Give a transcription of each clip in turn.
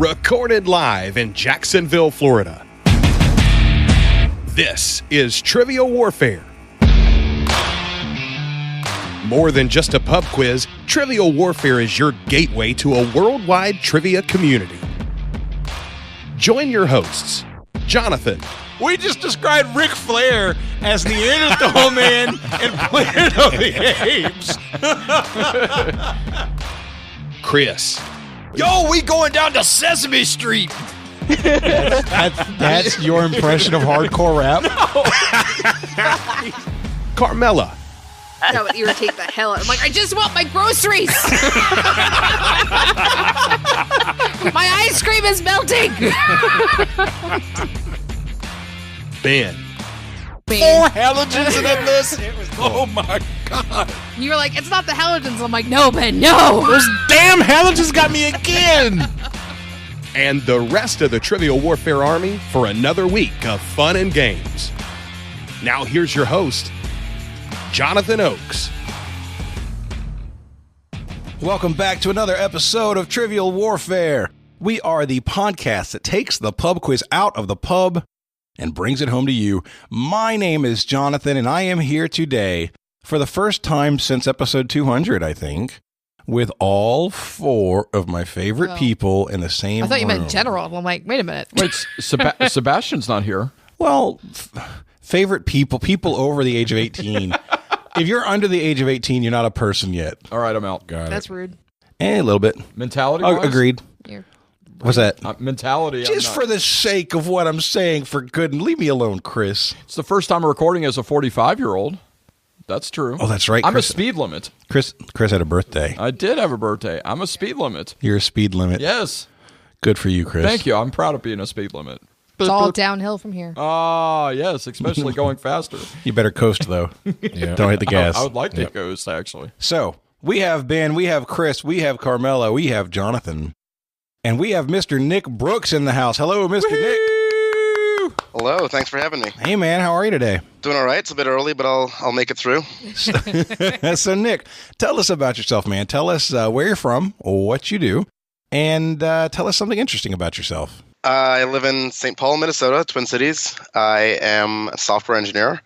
recorded live in Jacksonville, Florida. This is Trivia Warfare. More than just a pub quiz, Trivia Warfare is your gateway to a worldwide trivia community. Join your hosts, Jonathan. We just described Ric Flair as the Neanderthal Man and Planet of the Apes. Chris. Yo, we going down to Sesame Street. That's your impression of hardcore rap? Carmela. That would irritate the hell out of me. I'm like, I just want my groceries. My ice cream is melting. Ben. 4 halogens in that list. Oh my God. You were like, it's not the halogens. I'm like, no, Ben, no. Those damn halogens got me again. And the rest of the Trivia Warfare Army for another week of fun and games. Now here's your host, Jonathan Oakes. Welcome back to another episode of Trivial Warfare. We are the podcast that takes the pub quiz out of the pub and brings it home to you. My name is Jonathan, and I am here today for the first time since episode 200, I think, with all 4 of my favorite people in the same room. I thought you meant general. I'm like, wait a minute. Wait, Sebastian's not here. Well, favorite people over the age of 18. If you're under the age of 18, you're not a person yet. All right, I'm out. Got That's rude. A little bit. Mentality? Agreed. You're... What's that? Mentality. Just for the sake of what I'm saying, for good, leave me alone, Chris. It's the first time I'm recording as a 45-year-old. That's true. Oh, that's right. I'm Chris, a speed limit. Chris had a birthday. I did have a birthday. I'm a speed limit. You're a speed limit. Yes. Good for you, Chris. Thank you. I'm proud of being a speed limit. It's all downhill from here. Yes, especially going faster. You better coast, though. Yeah. Don't hit the gas. I would like to coast, actually. So, we have Ben, we have Chris, we have Carmela, we have Jonathan, and we have Mr. Nick Brooks in the house. Hello, Mr. Nick. Hello, thanks for having me. Hey, man, how are you today? Doing all right. It's a bit early, but I'll make it through. So, Nick, tell us about yourself, man. Tell us where you're from, what you do, and tell us something interesting about yourself. I live in St. Paul, Minnesota, Twin Cities. I am a software engineer.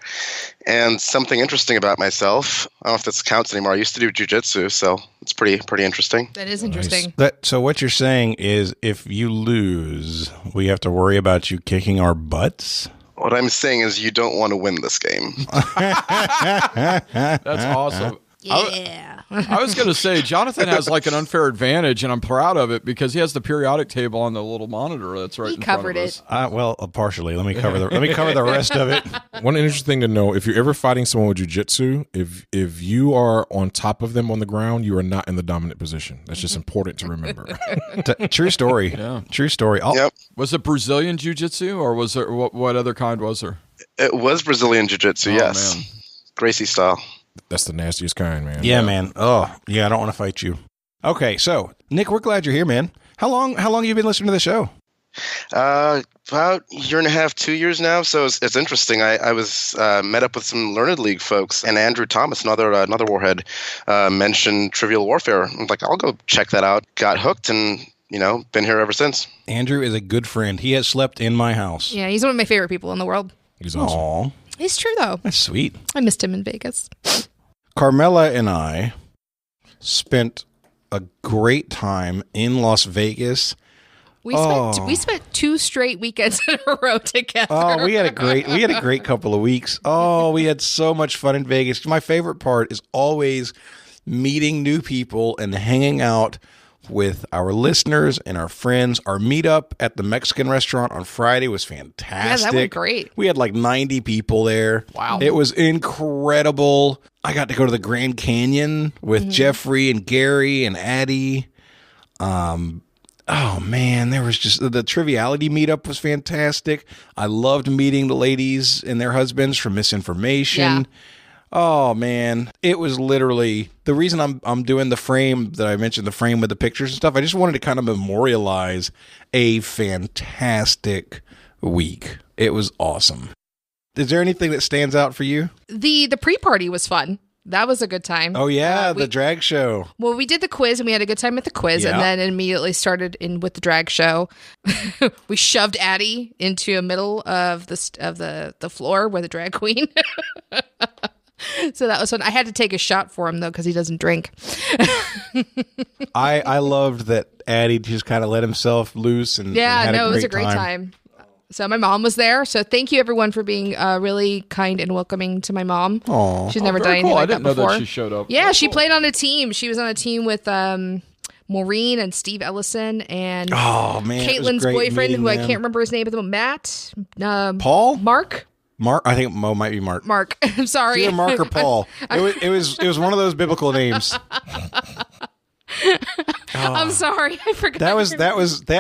And something interesting about myself, I don't know if this counts anymore. I used to do jiu-jitsu, so it's pretty interesting. That is interesting. So what you're saying is if you lose, we have to worry about you kicking our butts? What I'm saying is you don't want to win this game. That's awesome. Yeah. I was going to say, Jonathan has like an unfair advantage, and I'm proud of it because he has the periodic table on the little monitor that's right in front of us. Well, partially. Let me cover the rest of it. One interesting thing to know: if you're ever fighting someone with jiu-jitsu, if you are on top of them on the ground, you are not in the dominant position. That's just important to remember. True story. Yeah. True story. Yep. Was it Brazilian jiu-jitsu, or was there what other kind was there? It was Brazilian jiu-jitsu, yes. Man. Gracie style. That's the nastiest kind, man. Yeah, man. Oh, yeah. I don't want to fight you. Okay, so Nick, we're glad you're here, man. How long have you been listening to the show? About a year and a half, 2 years now. So it's interesting. I was met up with some Learned League folks, and Andrew Thomas, another warhead, mentioned Trivial Warfare. I'm like, I'll go check that out. Got hooked, and been here ever since. Andrew is a good friend. He has slept in my house. Yeah, he's one of my favorite people in the world. He's awesome. Aww. It's true, though. That's sweet. I missed him in Vegas. Carmela and I spent a great time in Las Vegas. We spent 2 straight weekends in a row together. Oh, we had a great couple of weeks. Oh, we had so much fun in Vegas. My favorite part is always meeting new people and hanging out with our listeners and our friends. Our meetup at the Mexican restaurant on Friday was fantastic. Yeah, that went great. We had like 90 people there. Wow. It was incredible. I got to go to the Grand Canyon with Jeffrey and Gary and Addie. Oh, man, there was just the Triviality meetup was fantastic. I loved meeting the ladies and their husbands from Misinformation. Yeah. Oh, man, it was literally the reason I'm doing the frame that I mentioned, the frame with the pictures and stuff. I just wanted to kind of memorialize a fantastic week. It was awesome. Is there anything that stands out for you? The pre-party was fun. That was a good time. Oh, yeah, the drag show. Well, we did the quiz, and we had a good time at the quiz, and then immediately started in with the drag show. We shoved Addie into the middle of the floor where the drag queen. So that was fun. I had to take a shot for him, though, because he doesn't drink. I loved that Addie just kind of let himself loose and had it was a great time. So my mom was there. So thank you, everyone, for being really kind and welcoming to my mom. Aww. She's never done anything like that before. I didn't know that she showed up. Yeah, she played on a team. She was on a team with Maureen and Steve Ellison and Caitlin's boyfriend, who I can't remember his name at the moment. Matt? Paul? Mark? I think Mo might be Mark. Mark. I'm sorry. Either Mark or Paul. It was one of those biblical names. I'm sorry. I forgot. That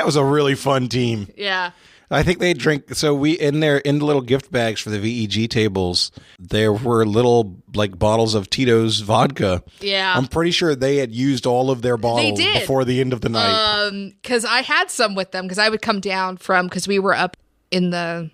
was a really fun team. Yeah. I think they drink. So we in the little gift bags for the VEG tables, there were little like bottles of Tito's vodka. Yeah, I'm pretty sure they had used all of their bottles before the end of the night. Because I had some with them because I would come down because we were up in the.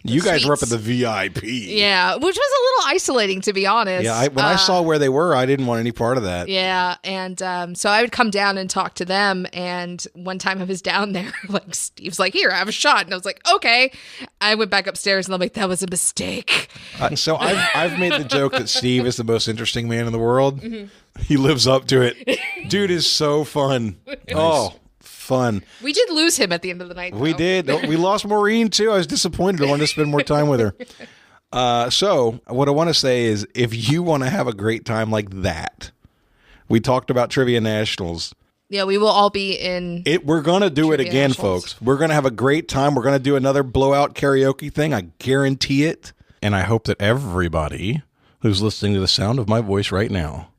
You guys suites. were up at the VIP. Yeah, which was a little isolating, to be honest. Yeah, when I saw where they were, I didn't want any part of that. Yeah, and so I would come down and talk to them, and one time I was down there, like, Steve's like, here, have a shot. And I was like, okay. I went back upstairs, and I'm like, that was a mistake. So I've made the joke that Steve is the most interesting man in the world. Mm-hmm. He lives up to it. Dude is so fun. Nice. Oh, fun. We did lose him at the end of the night, though. We did. We lost Maureen, too. I was disappointed. I wanted to spend more time with her. So what I want to say is if you want to have a great time like that, we talked about Trivia Nationals. Yeah, we will all be in it. We're going to do it again, folks. We're going to have a great time. We're going to do another blowout karaoke thing. I guarantee it. And I hope that everybody who's listening to the sound of my voice right now,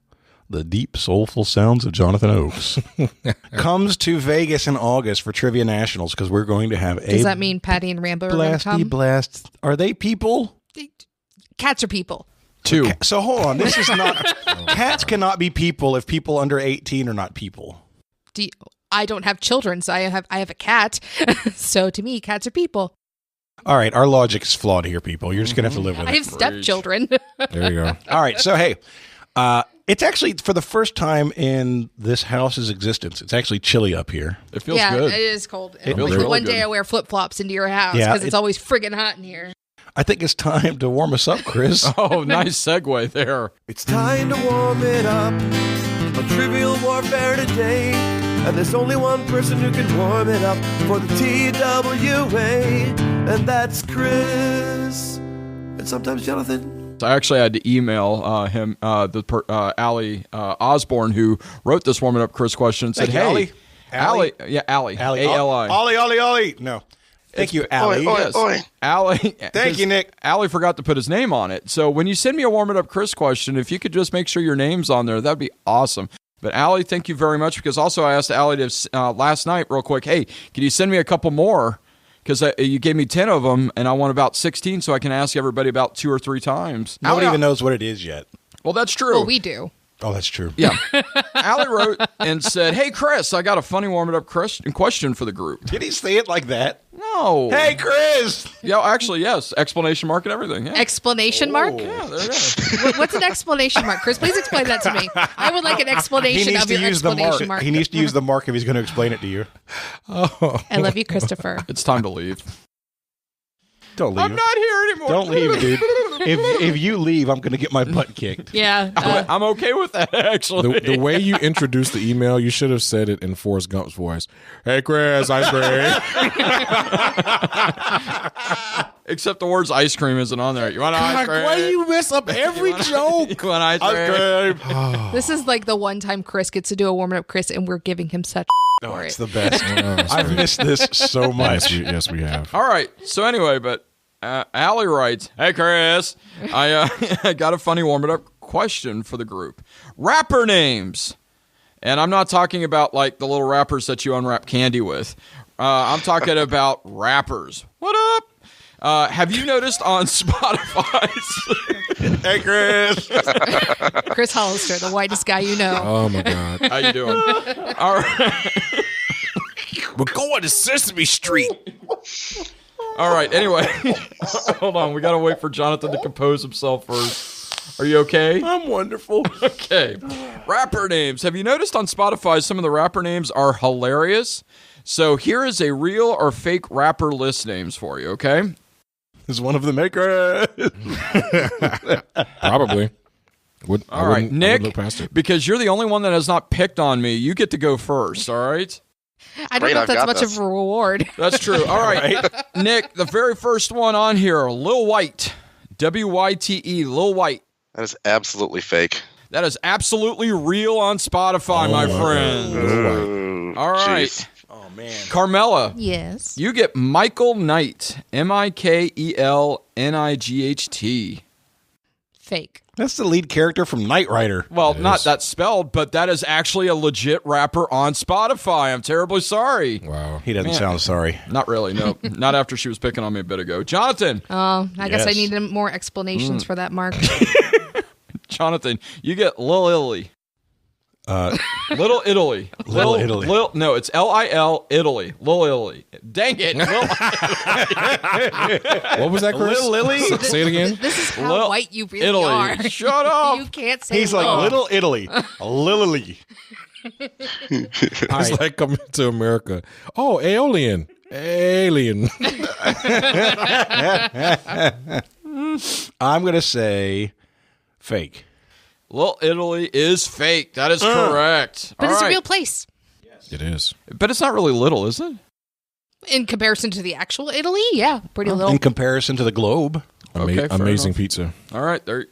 the deep, soulful sounds of Jonathan Oakes, comes to Vegas in August for Trivia Nationals because we're going to have Does that mean Patty and Rambo are going to come? Blast. Are they people? Cats are people. Two. So hold on. This is not... Cats cannot be people if people under 18 are not people. I don't have children, so I have a cat. So to me, cats are people. All right. Our logic is flawed here, people. You're just going to have to live with it. I have stepchildren. There you go. All right. So, hey... it's actually, for the first time in this house's existence, it's actually chilly up here. It feels good. It is cold. It feels really one good. day I wear flip-flops into your house because it's always friggin' hot in here. I think it's time to warm us up, Chris. Oh, nice segue there. It's time to warm it up on Trivial Warfare today. And there's only one person who can warm it up for the TWA, and that's Chris. And sometimes Jonathan. I actually had to email him, Allie Osborne, who wrote this warming up Chris question, and said, "Hey, Allie, yeah, Allie, A-L-I, Ollie, no, thank you, Allie, yes. Allie, thank you, Nick. Allie forgot to put his name on it, so when you send me a warming up Chris question, if you could just make sure your name's on there, that'd be awesome." But Allie, thank you very much, because also I asked Allie to last night, real quick, hey, can you send me a couple more? Because you gave me 10 of them, and I want about 16, so I can ask everybody about 2 or 3 times. Nobody even knows what it is yet. Well, that's true. Well, we do. Oh, that's true. Yeah. Allie wrote and said, hey, Chris, I got a funny warm-it-up question for the group. Did he say it like that? No. Hey, Chris! Yeah, actually, yes. Explanation mark and everything. Yeah. Explanation mark? Yeah, there it is. What's an explanation mark? Chris, please explain that to me. I would like an explanation of your explanation mark. He needs to use the mark if he's going to explain it to you. Oh. I love you, Christopher. It's time to leave. Don't leave. I'm not here anymore. Don't leave, dude. If you leave, I'm going to get my butt kicked. Yeah. I'm okay with that, actually. The way you introduced the email, you should have said it in Forrest Gump's voice. Hey, Chris, ice cream. Except the words ice cream isn't on there. You want ice cream? Why do you mess up every joke? You want ice cream? This is like the one time Chris gets to do a warming up Chris, and we're giving him such Oh, for it's it. the best. I've missed this so much. Yes, we have. All right. So anyway, but Allie writes, hey, Chris, I got a funny warm-it-up question for the group. Rapper names. And I'm not talking about like the little wrappers that you unwrap candy with. I'm talking about rappers. What up? Have you noticed on Spotify? Hey, Chris. Chris Hollister, the whitest guy you know. Oh, my God. How you doing? All right. We're going to Sesame Street. All right. Anyway, hold on. We got to wait for Jonathan to compose himself first. Are you okay? I'm wonderful. Okay. Rapper names. Have you noticed on Spotify some of the rapper names are hilarious? So here is a real or fake rapper list names for you, okay? Is one of the makers. Probably. All right, Nick, look past it. because you're the only one that has not picked on me, you get to go first, all right? I don't Great, know I've if that's got much this. of a reward. That's true. All right. Nick, the very first one on here, Lil White. W-Y-T-E, Lil White. That is absolutely fake. That is absolutely real on Spotify, my friend. Ooh, All right. jeez. Oh, man. Carmela, Yes. you get Michael Knight. M-I-K-E-L-N-I-G-H-T. Fake. That's the lead character from Knight Rider. Well, not that spelled, but that is actually a legit rapper on Spotify. I'm terribly sorry. Wow. He doesn't sound sorry. Not really, no. Not after she was picking on me a bit ago. Jonathan, Oh, I guess I Yes. needed more explanations for that, Mark. Jonathan, you get Lil Italy. Little Italy. Little Italy. No, it's L-I-L Italy. Lil Italy. Dang it. What was that, Chris? Little Lily? Say it again. This is how Lil white you really Italy. are. Shut up. You can't say He's like Lil. Little Italy. Lily. It's like coming to America. Oh, Aeolian. Alien. I'm going to say fake. Lil Italy is fake. That is correct. But All it's a right. real place It is. But it's not really little, is it? in comparison to the actual Italy. Yeah, pretty little. In comparison to the globe. Okay, fair Amazing enough. pizza. All right. There.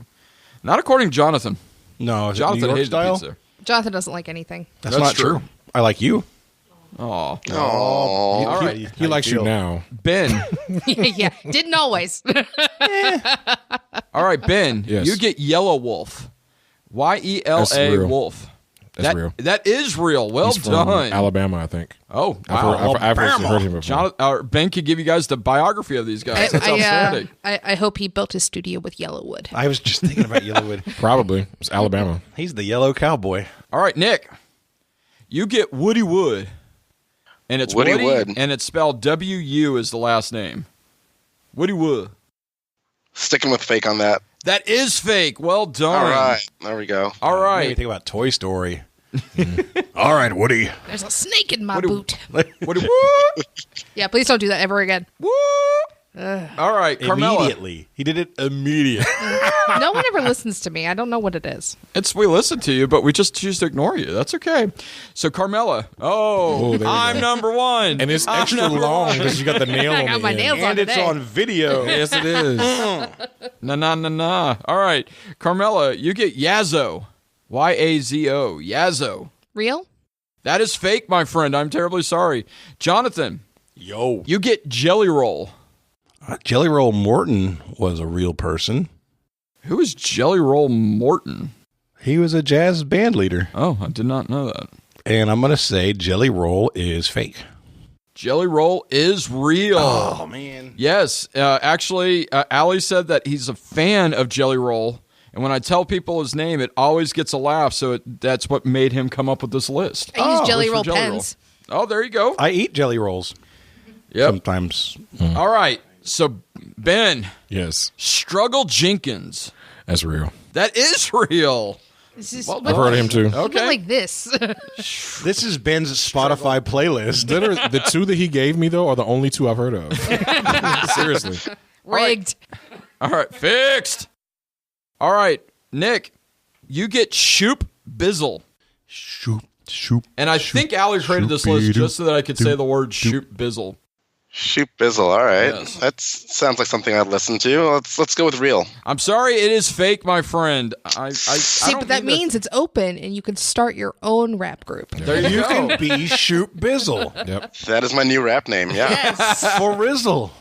Not according to Jonathan. No, is it Jonathan New York hated the style? pizza. Jonathan doesn't like anything. That's That's not true. true. I like you. Aw. Oh, All right. He likes you now. Ben. Yeah, didn't always. All right, Ben. Yes. You get Yellow Wolf. Y-E-L-A That's real. Wolf. That's that, real. That is real. Well He's from done. Alabama, I think. Oh, I've wow. heard him before. Ben could give you guys the biography of these guys. That's outstanding. I hope he built his studio with Yellowwood. I was just thinking about Yellowwood. Probably. It's Alabama. He's the yellow cowboy. All right, Nick. You get Woody Wood. And it's Woody Wood. and it's spelled W-U is the last name. Woody Wood. sticking with fake on that. That is fake. Well done. All right, there we go. All Made me right. think about Toy Story. All right, Woody. There's a snake in my Woody- boot. Woody Woo. Yeah, please don't do that ever again. Woo. All right, Carmela. Immediately. He did it immediately. No one ever listens to me. I don't know what it is. We listen to you, but we just choose to ignore you. That's okay. So Carmela. Oh, there we I'm go. number one. And it's I'm extra number long one. because you got the nail I on got the my end. nails on And it's today. on video. Yes, it is. Nah. All right, Carmela, you get Yazzo. Y-A-Z-O. Yazzo. Real? That is fake, my friend. I'm terribly sorry. Jonathan, Yo. you get Jelly Roll. Jelly Roll Morton was a real person. Who is Jelly Roll Morton? He was a jazz band leader. Oh, I did not know that. And I'm going to say Jelly Roll is fake. Jelly Roll is real. Oh, man. Yes, actually, Allie said that he's a fan of Jelly Roll, and when I tell people his name, it always gets a laugh. So that's what made him come up with this list. I use Jelly was for Roll Jelly pens. Oh, there you go. I eat Jelly Rolls Yep. sometimes. All right. So Ben, Yes, Struggle Jenkins. that's real. That is real. This is Well I've heard of him too. Okay. like this. This is Ben's Spotify playlist. Literally, the two that he gave me though are the only two I've heard of. Seriously. Rigged. All right. Fixed. All right. Nick, you get Shoop Bizzle. Shoop. And I think Allie created this list just so that I could say the word Shoop Bizzle. Shoot Bizzle. All right, Yes. that sounds like something I'd listen to. Let's go with real. I'm sorry, it is fake, my friend. I See, don't but that mean means it's open and you can start your own rap group. There you You go. can be Shoop Bizzle. Yep. That is my new rap name. Yeah. For Rizzle.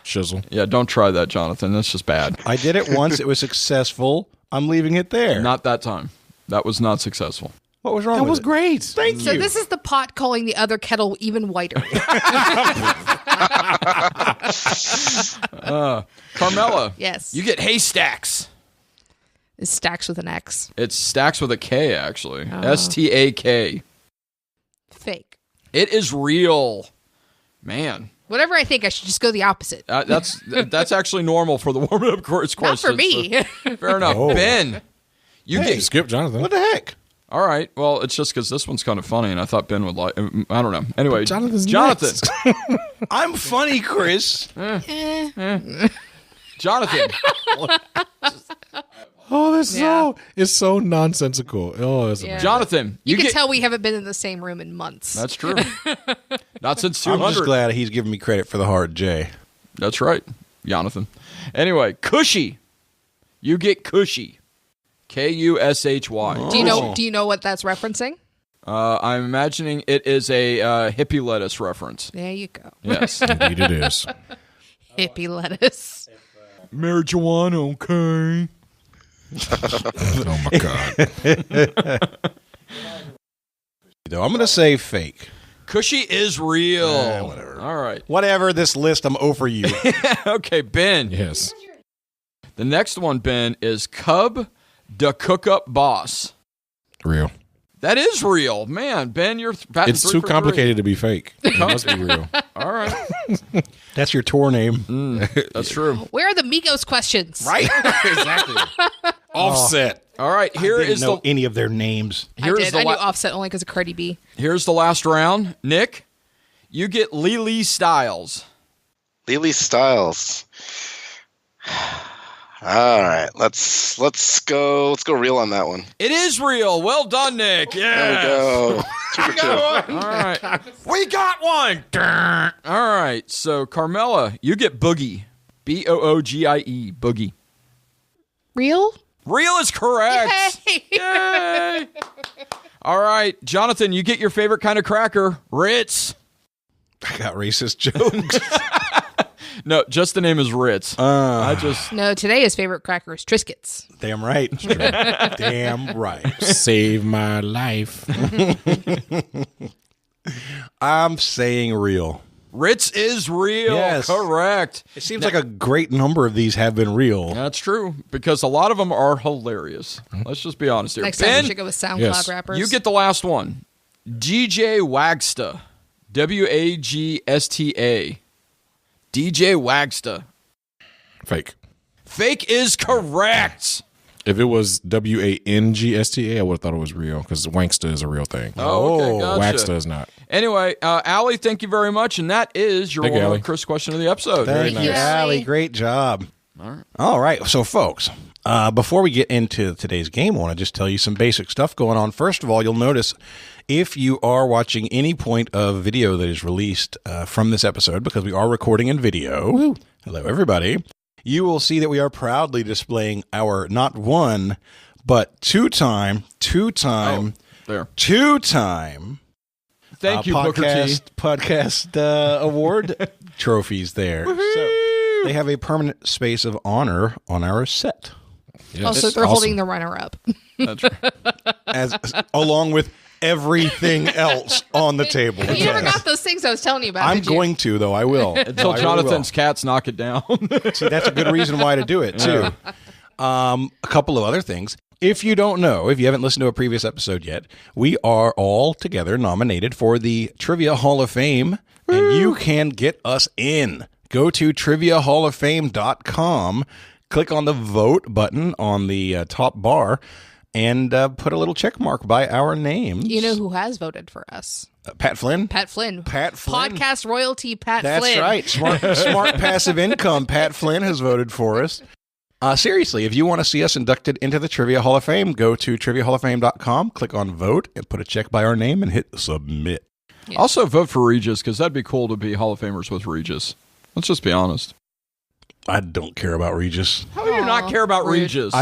Shizzle. Yeah, don't try that, Jonathan. That's just bad. I did it once. It was successful. I'm leaving it there. Not that time. That was not successful. What was wrong with it? great. Thank So you. this is the pot calling the other kettle even whiter. Carmela. Yes. You get Haystacks. It stacks with an X. It's stacks with a K, actually. S-T-A-K. Fake. It is real. Man. Whatever I think, I should just go the opposite. That's actually normal for the warm-up course Not question. for me. Fair enough. Oh. Ben, you Hey, get. skip Jonathan. What the heck? All right. Well, it's just because this one's kind of funny, and I thought Ben would like. I don't know. Anyway, Jonathan's Jonathan. next. I'm funny, Chris. Jonathan. Oh, that's Yeah. it's so nonsensical. Oh, that's Yeah. Jonathan. You can get. tell we haven't been in the same room in months. That's true. Not since I'm 200. just glad he's giving me credit for the hard J. That's right, Jonathan. Anyway, Cushy. You get Cushy. Kushy. Do you know what that's referencing? I'm imagining it is a hippie lettuce reference. There you go. Yes. Indeed it is. Hippie lettuce. Marijuana, okay. Oh my god. I'm going to say fake. Cushy is real. Whatever. All right. Whatever, this list, I'm over you. Okay, Ben. Yes. The next one, Ben, is Cub the Cook Up Boss. Real. That is real. Man, Ben, you're batting It's 3 too for 3. complicated to be fake. It must be real. All right. That's your tour name. That's true. Where are the Migos questions? Right? Exactly. Offset. All right, here Didn't is know the any of their names. I here's did. the I knew la- Offset only because of Cardi B. here's the last round. Nick, you get Lily Styles. Lily Styles. All right, let's go real on that one. It is real. Well done, Nick. There Yeah. we go. 2 for 2. All right. We got one. All right. So, Carmela, you get Boogie. Boogie. Boogie. Real? Real is correct. Yay! Yay. All right. Jonathan, you get your favorite kind of cracker, Ritz. I got racist jokes. No, just the name is Ritz. I just. No, today his favorite cracker is Triscuits. Damn right. Damn right. Save my life. I'm saying real. Ritz is real. Yes. Correct. It seems like a great number of these have been real. That's true because a lot of them are hilarious. Let's just be honest here. Next time Ben, we should go with SoundCloud Yes. rappers. you get the last one. DJ Wagsta. Wagsta. DJ Wagsta. Fake. Fake is correct. If it was WANGSTA, I would have thought it was real because Wanksta is a real thing. Oh, okay, gotcha. Waxta is not. Anyway, Allie, thank you very much. And that is your Thank you, one Allie. Chris question of the episode. Thank you, nice. Allie. Great job. All right. So, folks, before we get into today's game, I want to just tell you some basic stuff going on. First of all, you'll notice if you are watching any point of video that is released from this episode, because we are recording in video. Hello, everybody. You will see that we are proudly displaying our not one, but two-time There. podcast, Thank you, Booker T. podcast award trophies there. So they have a permanent space of honor on our set, Yes. Also, they're holding the runner-up. That's right. as along with everything else on the table. You never got those things I was telling you about. I'm did you? going to, though. I will. Until I really Jonathan's cats knock it down. will. See, that's a good reason why to do it, too. A couple of other things. If you don't know, if you haven't listened to a previous episode yet, we are all together nominated for the Trivia Hall of Fame, and you can get us in. Go to triviahalloffame.com, click on the vote button on the top bar, and put a little check mark by our names. You know who has voted for us? Pat Flynn? Pat Flynn. Pat Flynn. Podcast royalty Pat That's Flynn. right. Smart passive income. Pat Flynn has voted for us. Seriously, if you want to see us inducted into the Trivia Hall of Fame, go to triviahalloffame.com, click on vote, and put a check by our name and hit submit. Yeah. Also, vote for Regis because that'd be cool to be Hall of Famers with Regis. Let's just be honest. I don't care about Regis. How do you not care about rude. Regis?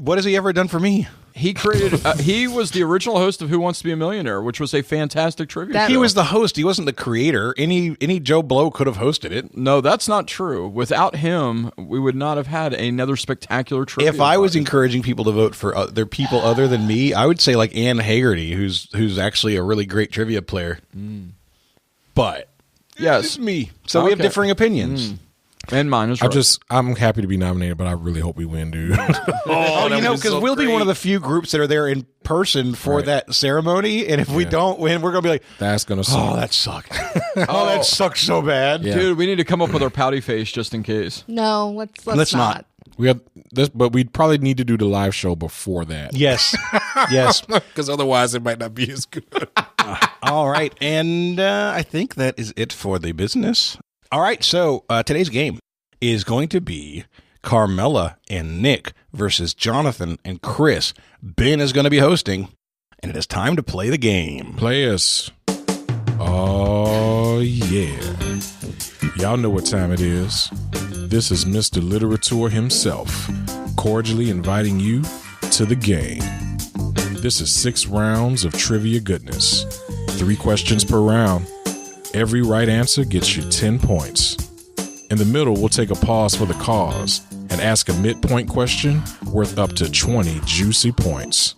What has he ever done for me? He created. He was the original host of Who Wants to Be a Millionaire, which was a fantastic trivia show. He was the host. He wasn't the creator. Any Joe Blow could have hosted it. No, that's not true. Without him, we would not have had another spectacular trivia. If I was podcast. encouraging people to vote for other people other than me, I would say like Ann Haggerty, who's actually a really great trivia player. But yes, it's me. So we have Okay. differing opinions. and mine is right. I'm happy to be nominated, but I really hope we win, dude. Oh, you know, because we'll be one of the few groups that are there in person for Right. that ceremony, and if we don't win, we're gonna be like, That's gonna suck. "Oh, that sucked. Oh, that sucked so bad." Yeah. Dude, we need to come up with our pouty face just in case. No, let's Let's not. We have this, but we'd probably need to do the live show before that. Yes. Yes. Because otherwise it might not be as good. All right. And I think that is it for the business. All right. So today's game is going to be Carmela and Nick versus Jonathan and Chris. Ben is going to be hosting, and it is time to play the game. Play us. Oh, yeah. Y'all know what time it is. This is Mr. Literature himself, cordially inviting you to the game. This is 6 rounds of trivia goodness. 3 questions per round. Every right answer gets you 10 points. In the middle, we'll take a pause for the cause and ask a midpoint question worth up to 20 juicy points.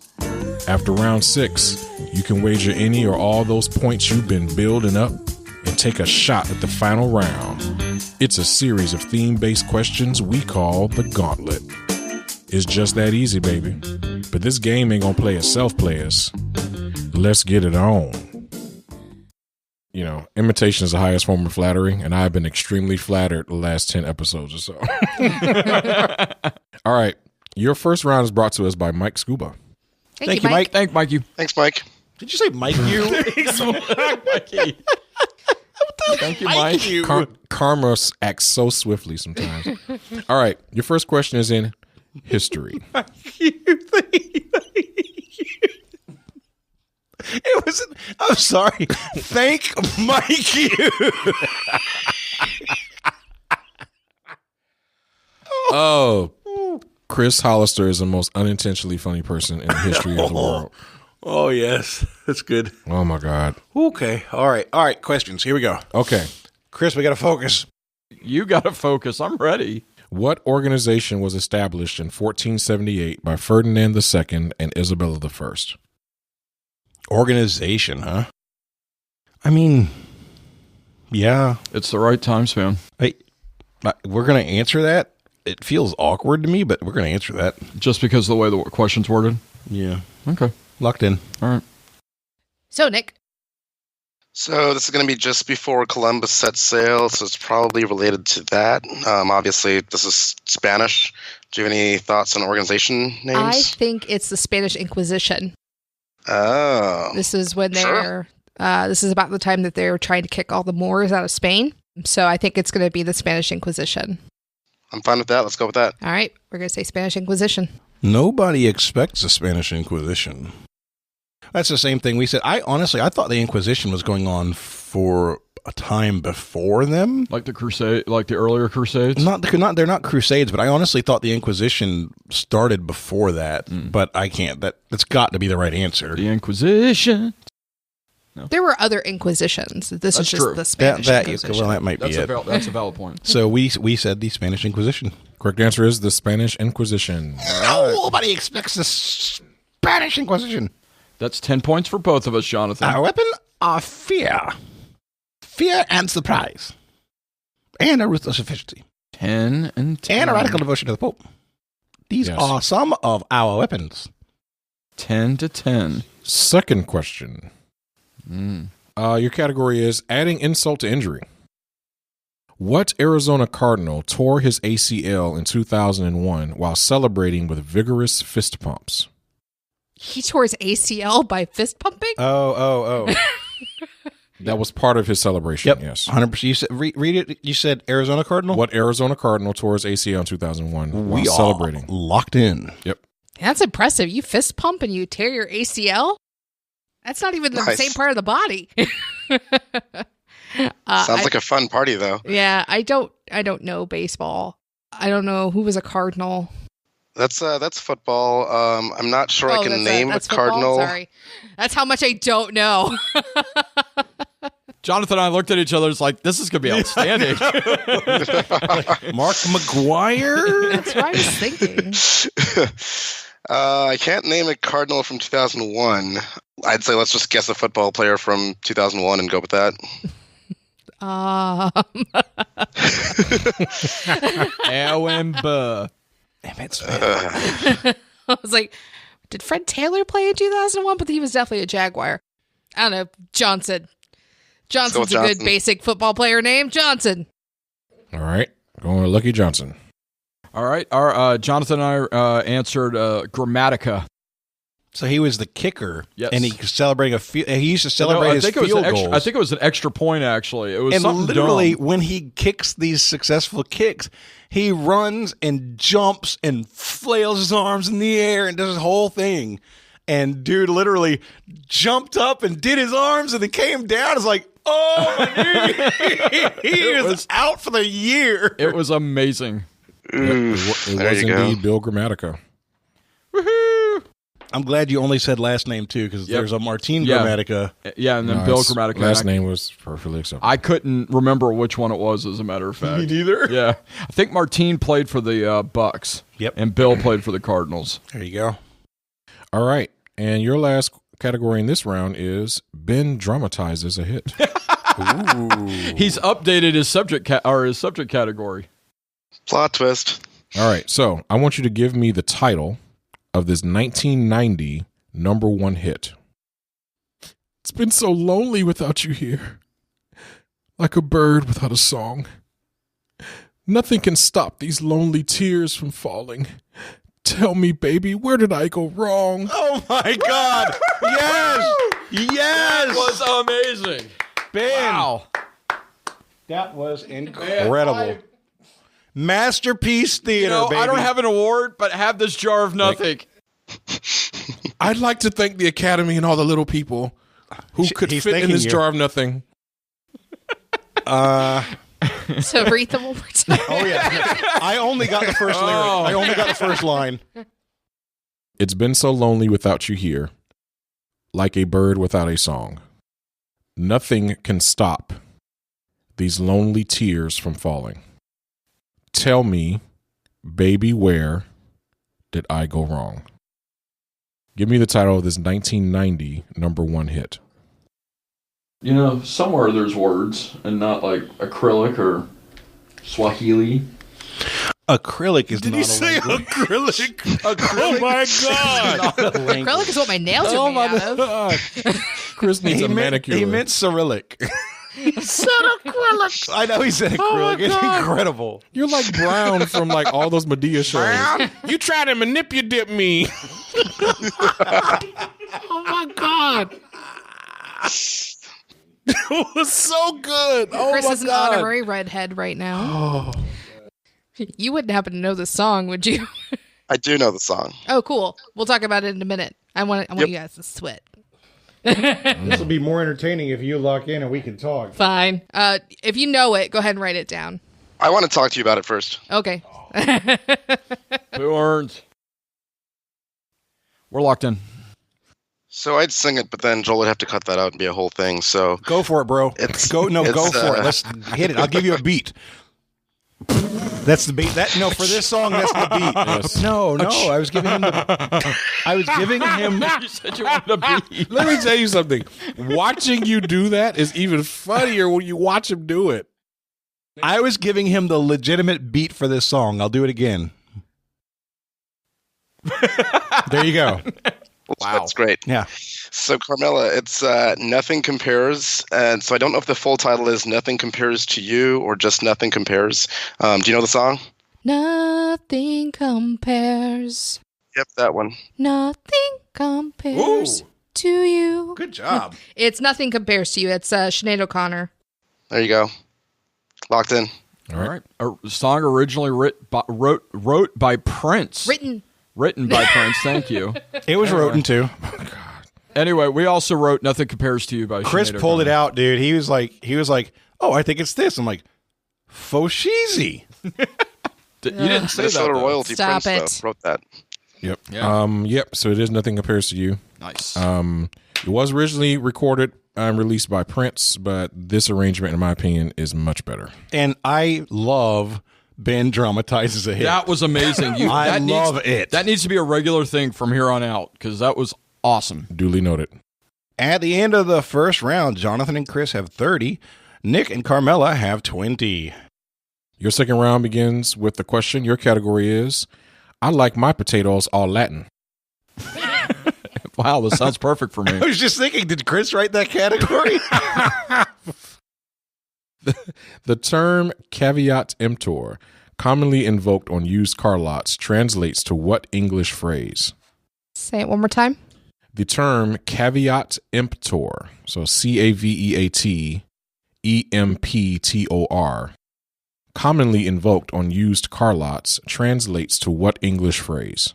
After round 6, you can wager any or all those points you've been building up and take a shot at the final round. It's a series of theme-based questions we call the Gauntlet. It's just that easy, baby. But this game ain't gonna play itself, players. Let's get it on. You know, imitation is the highest form of flattery, and I've been extremely flattered the last 10 episodes or so. All right. Your first round is brought to us by Mike Scuba. Thank you, Mike. Thank Mike. Thanks, Mike. Did you say Mike you? Mikey. Thank you, Mike. Karma acts so swiftly sometimes. All right. Your first question is in history. It was. I'm sorry. Thank Mike you. Oh, Chris Hollister is the most unintentionally funny person in the history of the world. Oh, yes. That's good. Oh, my God. Okay. All right. Questions. Here we go. Okay. Chris, we got to focus. You got to focus. I'm ready. What organization was established in 1478 by Ferdinand II and Isabella I? Organization, huh? I mean, yeah. It's the right time span. We're going to answer that. It feels awkward to me, but we're going to answer that. Just because of the way the question's worded? Yeah. Okay. Locked in. All right. So, Nick. So this is going to be just before Columbus set sail, so it's probably related to that. Obviously, this is Spanish. Do you have any thoughts on organization names? I think it's the Spanish Inquisition. Oh. This is when they're, this is about the time that they're trying to kick all the Moors out of Spain. So I think it's going to be the Spanish Inquisition. I'm fine with that. Let's go with that. All right. We're going to say Spanish Inquisition. Nobody expects the Spanish Inquisition. That's the same thing we said. I thought the Inquisition was going on for a time before them. Like the crusade, like the earlier crusades? They're not crusades, but I honestly thought the Inquisition started before that. But I can't. That's got to be the right answer. The Inquisition. No. There were other Inquisitions. This is just true. the Spanish Inquisition. That might be it. That's a valid point. So we said the Spanish Inquisition. Correct answer is the Spanish Inquisition. Nobody expects the Spanish Inquisition. That's 10 points for both of us, Jonathan. Our weapon are fear. Fear and surprise. And a ruthless efficiency. 10 and 10. And a radical devotion to the Pope. These are some of our weapons. 10 to 10. Second question. Your category is adding insult to injury. What Arizona Cardinal tore his ACL in 2001 while celebrating with vigorous fist pumps? He tore his ACL by fist pumping? Oh. That was part of his celebration, Yep. yes. 100%. You said, read it. You said Arizona Cardinal? What Arizona Cardinal tore his ACL in 2001 while We celebrating? are locked in. Yep. That's impressive. You fist pump and you tear your ACL? That's not even the same part of the body. Sounds like a fun party, though. Yeah, I don't know baseball. I don't know who was a Cardinal. That's football. I'm not sure I can name a football? Cardinal. Sorry. That's how much I don't know. Jonathan and I looked at each other. It's like, this is going to be outstanding. Mark McGuire? That's what I was thinking. I can't name a Cardinal from 2001. I'd say let's just guess a football player from 2001 and go with that. Aaron Burr. I was like, did Fred Taylor play in 2001? But he was definitely a Jaguar. I don't know. Johnson. Johnson's a good basic football player name. Johnson. All right. Going with Lucky Johnson. All right. Our Jonathan and I answered Grammatica. So he was the kicker, yes. And he used to celebrate his field goals. I think it was an extra point, actually. It was and something literally, dumb. when he kicks these successful kicks, he runs and jumps and flails his arms in the air and does his whole thing. And dude literally jumped up and did his arms and then came down. It's like, oh, my knee. He was out for the year. It was amazing. It was indeed Bill Grammatica. Woohoo! I'm glad you only said last name, too, because there's a Martin Grammatica. Yeah, and then Bill Grammatica. Last name was perfectly acceptable. I couldn't remember which one it was, as a matter of fact. Me neither. Yeah. I think Martin played for the Bucks. Yep. And Bill played for the Cardinals. There you go. All right. And your last category in this round is Ben dramatizes a hit. Ooh. He's updated his subject category. Plot twist. All right. So I want you to give me the title of this 1990 number one hit. It's been so lonely without you here. Like a bird without a song. Nothing can stop these lonely tears from falling. Tell me, baby, where did I go wrong? Oh, my God. Yes. Yes. That was amazing. Ben. Wow. That was incredible. Masterpiece theater, baby. I don't have an award, but have this jar of nothing. I'd like to thank the Academy and all the little people who could fit in this jar of nothing. So read them one more time. Oh, yeah. I only got the first lyric. I only got the first line. It's been so lonely without you here, like a bird without a song. Nothing can stop these lonely tears from falling. Tell me, baby, where did I go wrong? Give me the title of this 1990 number one hit. You know, somewhere there's words and not like acrylic or Swahili. Acrylic is Did not he a say language. acrylic? Oh, my God. Acrylic is what my nails are made out of. Chris needs a manicure. He meant Cyrillic. He said acrylic. I know he said acrylic. It's incredible. You're like Brown from like all those Medea shows. You try to manipulate me. Oh my God. It was so good. Oh Chris my is an God. honorary redhead right now. You wouldn't happen to know this song, would you? I do know the song. Oh, cool. We'll talk about it in a minute. I want you guys to sweat. This will be more entertaining if you lock in and we can talk. Fine. If you know it, go ahead and write it down. I want to talk to you about it first. Okay. Who earns? We're locked in. So I'd sing it, but then Joel would have to cut that out and be a whole thing. So Go for it, bro. Go for it. Let's hit it. I'll give you a beat. That's the beat. For this song, that's the beat. Yes. No. I was giving him You said you wanted a beat. Let me tell you something. Watching you do that is even funnier when you watch him do it. I was giving him the legitimate beat for this song. I'll do it again. There you go. Wow. That's great. Yeah. So Carmela, it's Nothing Compares. And so I don't know if the full title is Nothing Compares to You or just Nothing Compares. Do you know the song? Nothing compares. Yep, that one. Nothing compares to you. Good job. It's Nothing Compares to You. It's Sinead O'Connor. There you go. Locked in. All right. A song originally wrote by Prince. Written by Prince. Thank you. It was written too. Anyway, we also wrote "Nothing Compares to You" by Chris Sinead pulled it O'Connor. out, dude. He was like, "Oh, I think it's this." I'm like, "Fosheezy." You didn't say Minnesota that. royalty Stop Prince, it. though, wrote that. Yep. Yeah. Yep. So it is Nothing Compares to You. Nice. It was originally recorded and released by Prince, but this arrangement, in my opinion, is much better. And I love Ben dramatizes a hit. That was amazing. I love it. That needs to be a regular thing from here on out because that was awesome. Duly noted. At the end of the first round, Jonathan and Chris have 30. Nick and Carmela have 20. Your second round begins with the question. Your category is, I like my potatoes all Latin. Wow, that sounds perfect for me. I was just thinking, did Chris write that category? The term caveat emptor commonly invoked on used car lots, translates to what English phrase? Say it one more time. The term caveat emptor, so CAVEAT EMPTOR, commonly invoked on used car lots, translates to what English phrase?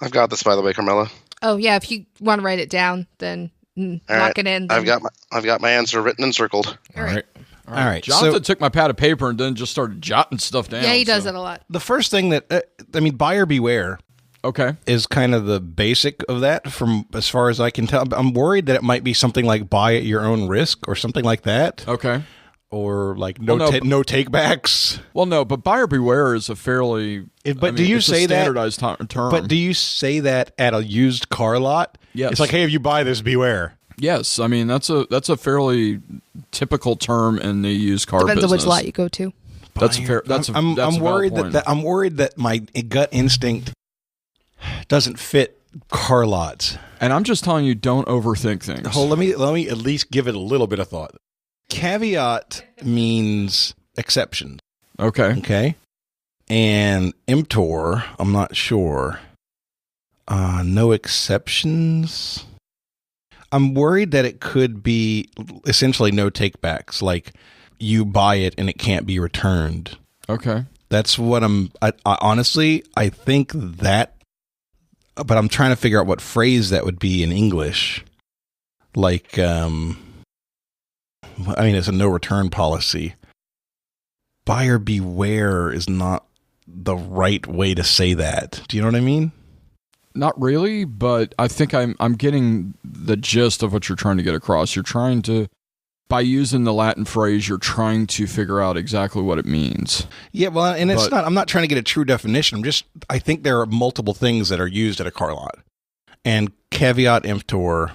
I've got this, by the way, Carmela. Oh, yeah. If you want to write it down, then lock right. it in. Then. I've got my answer written and circled. All right. All right. Jonathan took my pad of paper and then just started jotting stuff down. Yeah, he does it a lot. The first thing that, buyer beware. Okay. Is kind of the basic of that from as far as I can tell. I'm worried that it might be something like buy at your own risk or something like that. Okay. Or like no takebacks. Well, no, but buyer beware is a fairly do you say that standardized term? But do you say that at a used car lot? Yes. It's like, hey, if you buy this, beware. Yes, I mean that's a fairly typical term in the used car Depends business. on which lot you go to. That's fair. I'm worried I'm worried that my gut instinct doesn't fit car lots. And I'm just telling you, don't overthink things. Let me at least give it a little bit of thought. Caveat means exception. Okay. And emptor, I'm not sure. No exceptions. I'm worried that it could be essentially no takebacks, like you buy it and it can't be returned. Okay. That's what I honestly, I think that, but I'm trying to figure out what phrase that would be in English. Like, it's a no return policy. Buyer beware is not the right way to say that. Do you know what I mean? Not really, but I think I'm getting the gist of what you're trying to get across. You're trying to, by using the Latin phrase, you're trying to figure out exactly what it means. Yeah, well, and I'm not trying to get a true definition. I think there are multiple things that are used at a car lot. And caveat emptor.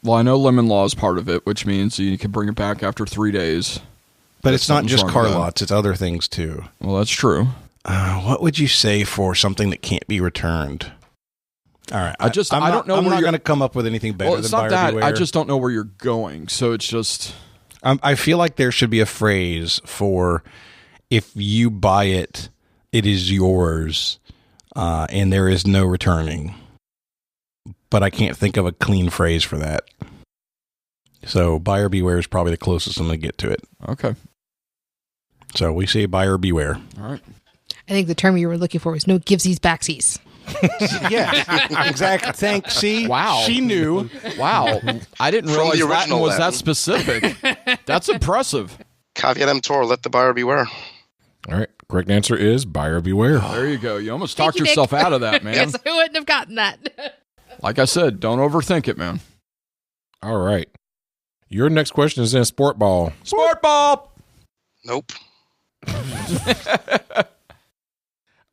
Well, I know lemon law is part of it, which means you can bring it back after 3 days. But it's not just car lots, it's other things too. Well, that's true. What would you say for something that can't be returned? All right. I don't know. I'm not going to come up with anything better. Well, it's than not buyer that. beware. I just don't know where you're going. So it's just. I feel like there should be a phrase for if you buy it, it is yours, and there is no returning. But I can't think of a clean phrase for that. So buyer beware is probably the closest I'm going to get to it. Okay. So we say buyer beware. All right. I think the term you were looking for was no givesies backsies. Yeah, exactly. Thanks. See? Wow. She knew. Wow. I didn't realize the Latin original was that Latin. specific. That's impressive. Caveat emptor, let the buyer beware. All right. Correct answer is buyer beware. There you go. You almost Thank talked you, Nick. yourself out of that, man. Yes, I wouldn't have gotten that. Like I said, don't overthink it, man. All right. Your next question is in sport ball. Sport ball. Nope.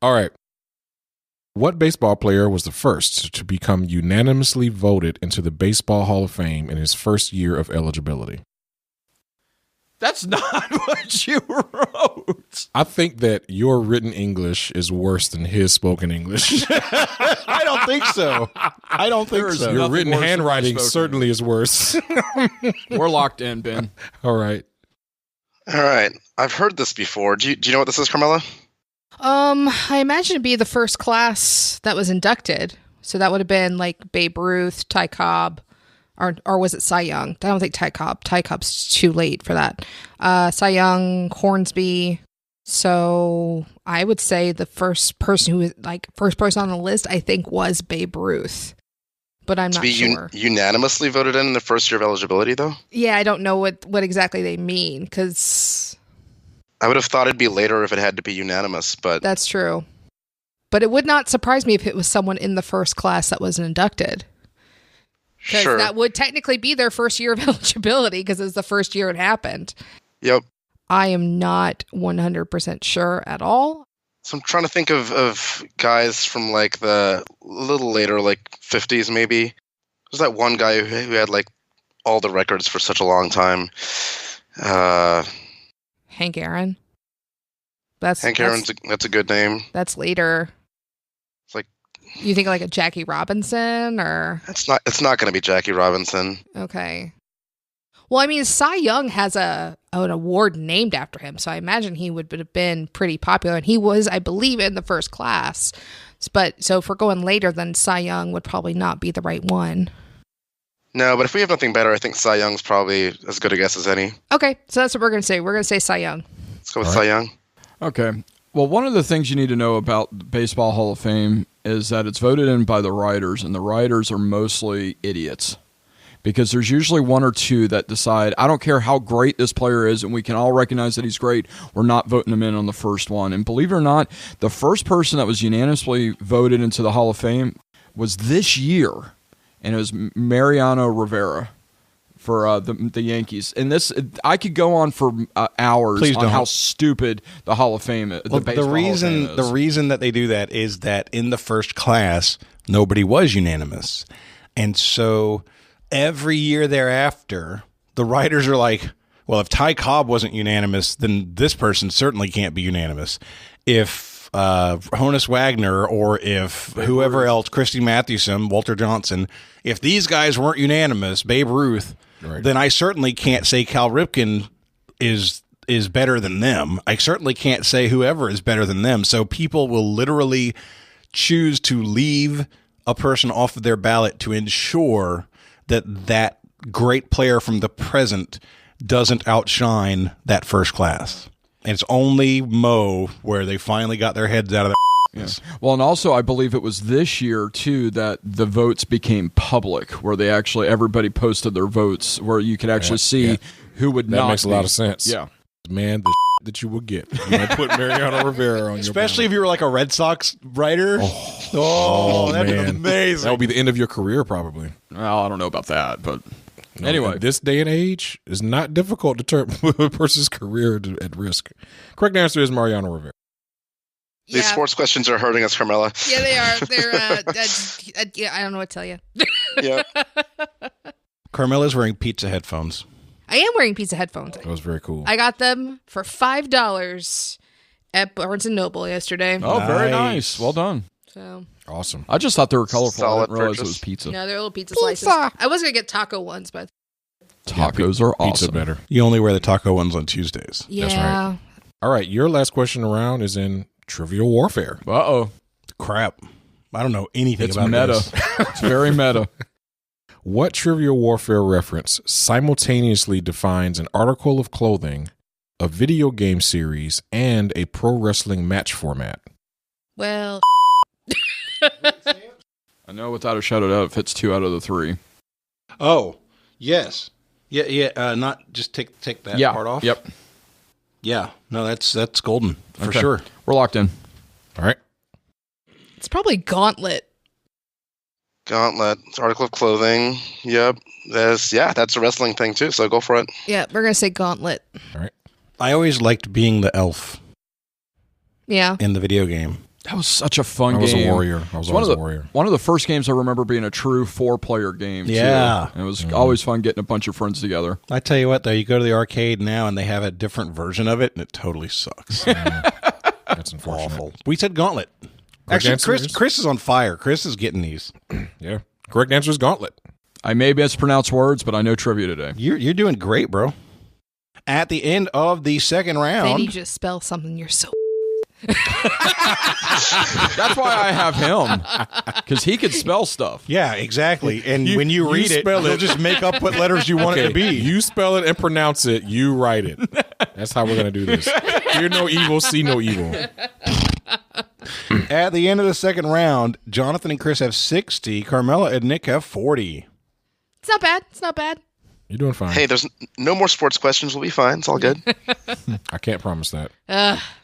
All right. What baseball player was the first to become unanimously voted into the Baseball Hall of Fame in his first year of eligibility? That's not what you wrote. I think that your written English is worse than his spoken English. I don't think so. I don't think so. Your Nothing written worse than handwriting spoken. certainly is worse. We're locked in, Ben. All right. All right. I've heard this before. Do you know what this is, Carmela? I imagine it'd be the first class that was inducted. So that would have been like Babe Ruth, Ty Cobb, or was it Cy Young? I don't think Ty Cobb. Ty Cobb's too late for that. Cy Young, Hornsby. So I would say the first person who was first person on the list, I think, was Babe Ruth. But I'm not sure. Unanimously voted in the first year of eligibility, though? Yeah, I don't know what exactly they mean, because I would have thought it'd be later if it had to be unanimous, but that's true. But it would not surprise me if it was someone in the first class that was inducted. Because sure. that would technically be their first year of eligibility, because it's the first year it happened. Yep. I am not 100% sure at all. So I'm trying to think of guys from like the little later, like 50s maybe. There's that one guy who had like all the records for such a long time. Hank Aaron. That's a good name. That's later. It's like, you think like a Jackie Robinson or? It's not going to be Jackie Robinson. Okay. Well, I mean, Cy Young has an award named after him, so I imagine he would have been pretty popular. And he was, I believe, in the first class. But so if we're going later, then Cy Young would probably not be the right one. No, but if we have nothing better, I think Cy Young's probably as good a guess as any. Okay, so that's what we're going to say. We're going to say Cy Young. Let's go with Cy Young. Okay. Well, one of the things you need to know about the Baseball Hall of Fame is that it's voted in by the writers, and the writers are mostly idiots. Because there's usually one or two that decide, I don't care how great this player is, and we can all recognize that he's great, we're not voting him in on the first one. And believe it or not, the first person that was unanimously voted into the Hall of Fame was this year, and it was Mariano Rivera for the Yankees. And this, I could go on for hours on how stupid the Hall of Fame is. Well, the reason that they do that is that in the first class, nobody was unanimous. And so every year thereafter, the writers are like, well, if Ty Cobb wasn't unanimous, then this person certainly can't be unanimous. If Honus Wagner or if whoever else, Christy Mathewson, Walter Johnson, if these guys weren't unanimous, Babe Ruth, then I certainly can't say Cal Ripken is better than them. I certainly can't say whoever is better than them. So people will literally choose to leave a person off of their ballot to ensure that great player from the present doesn't outshine that first class. And it's only Mo where they finally got their heads out of their Yes. Well, and also I believe it was this year too that the votes became public, where they actually everybody posted their votes, where you could actually see who would not. That makes a lot of sense. Yeah, man, the that you will get. You might put Mariano Rivera on your especially if you were like a Red Sox writer. That'd be amazing. That would be the end of your career, probably. Well, I don't know about that, but anyway, in this day and age, it's not difficult to turn a person's career at risk. Correct answer is Mariano Rivera. These sports questions are hurting us, Carmela. Yeah, they are. They're, yeah, I don't know what to tell you. Yeah. Carmela's wearing pizza headphones. I am wearing pizza headphones. That was very cool. I got them for $5 at Barnes & Noble yesterday. Oh, very nice. Well done. So awesome. I just thought they were colorful. Solid I didn't realize purchase. it was pizza. No, they're little pizza slices. I was going to get taco ones, but... Tacos are awesome. Pizza better. You only wear the taco ones on Tuesdays. Yeah. That's right. All right, your last question around is in Trivial Warfare. Uh-oh. Crap. I don't know anything It's about meta. this. It's very meta. What Trivial Warfare reference simultaneously defines an article of clothing, a video game series, and a pro wrestling match format? Well... I know without a shadow of a doubt it fits 2 out of the 3. Oh, yes. Yeah. Not just take that part off. Yep. Yeah. No, that's golden for Okay. sure. We're locked in. All right. It's probably Gauntlet. Gauntlet. It's article of clothing. Yep. That's a wrestling thing too, so go for it. Yeah, we're going to say Gauntlet. All right. I always liked being the elf Yeah. in the video game. That was such a fun I game. was a warrior. I was It's always a warrior. One of the first games I remember being a true 4-player game. Yeah. Too. And it was always fun getting a bunch of friends together. I tell you what, though, you go to the arcade now and they have a different version of it, and it totally sucks. That's unfortunate. Awful. We said Gauntlet. Correct Actually, answer is- Chris is on fire. Chris is getting these. Yeah. Correct answer is Gauntlet. I may mispronounce words, but I know trivia today. You're doing great, bro. At the end of the second They round, need you to spell something. You're so... That's why I have him, because he could spell stuff. yeah, exactly. And when you read it, spell you'll just make up what letters you want it to be. You spell it and pronounce it. You write it. That's how we're going to do this. Hear no evil, see no evil. At the end of the second round, Jonathan and Chris have 60. Carmela and Nick have 40. It's not bad. It's not bad. You're doing fine. Hey, there's no more sports questions. We'll be fine. It's all good. I can't promise that.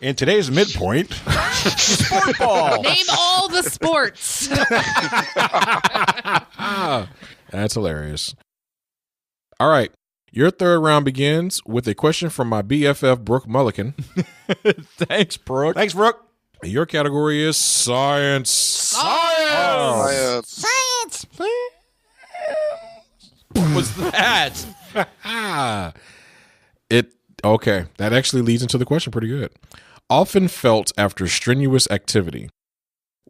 In today's midpoint, Sport ball. Name all the sports. That's hilarious. All right. Your third round begins with a question from my BFF, Brooke Mulligan. Thanks, Brooke. thanks, Brooke. Your category is science. Science. What was that? Okay. That actually leads into the question pretty good. Often felt after strenuous activity.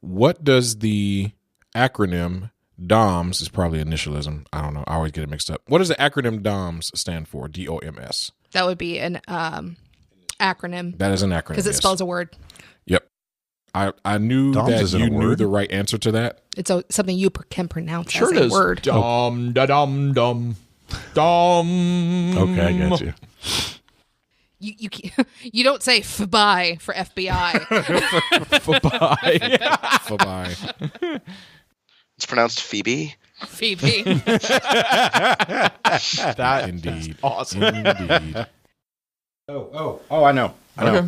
What does the acronym DOMS is probably initialism. I don't know. I always get it mixed up. What does the acronym DOMS stand for? DOMS. That would be an acronym. That is an acronym. Because it spells a word. Yep. I knew DOMS that you knew the right answer to that. It's something you can pronounce Sure as it a is. word. Dum da dum dum dum. Okay, I got you. You don't say FBI for FBI. Bye. It's pronounced Phoebe. Phoebe. That Indeed. awesome. Indeed. Oh, I know. Okay.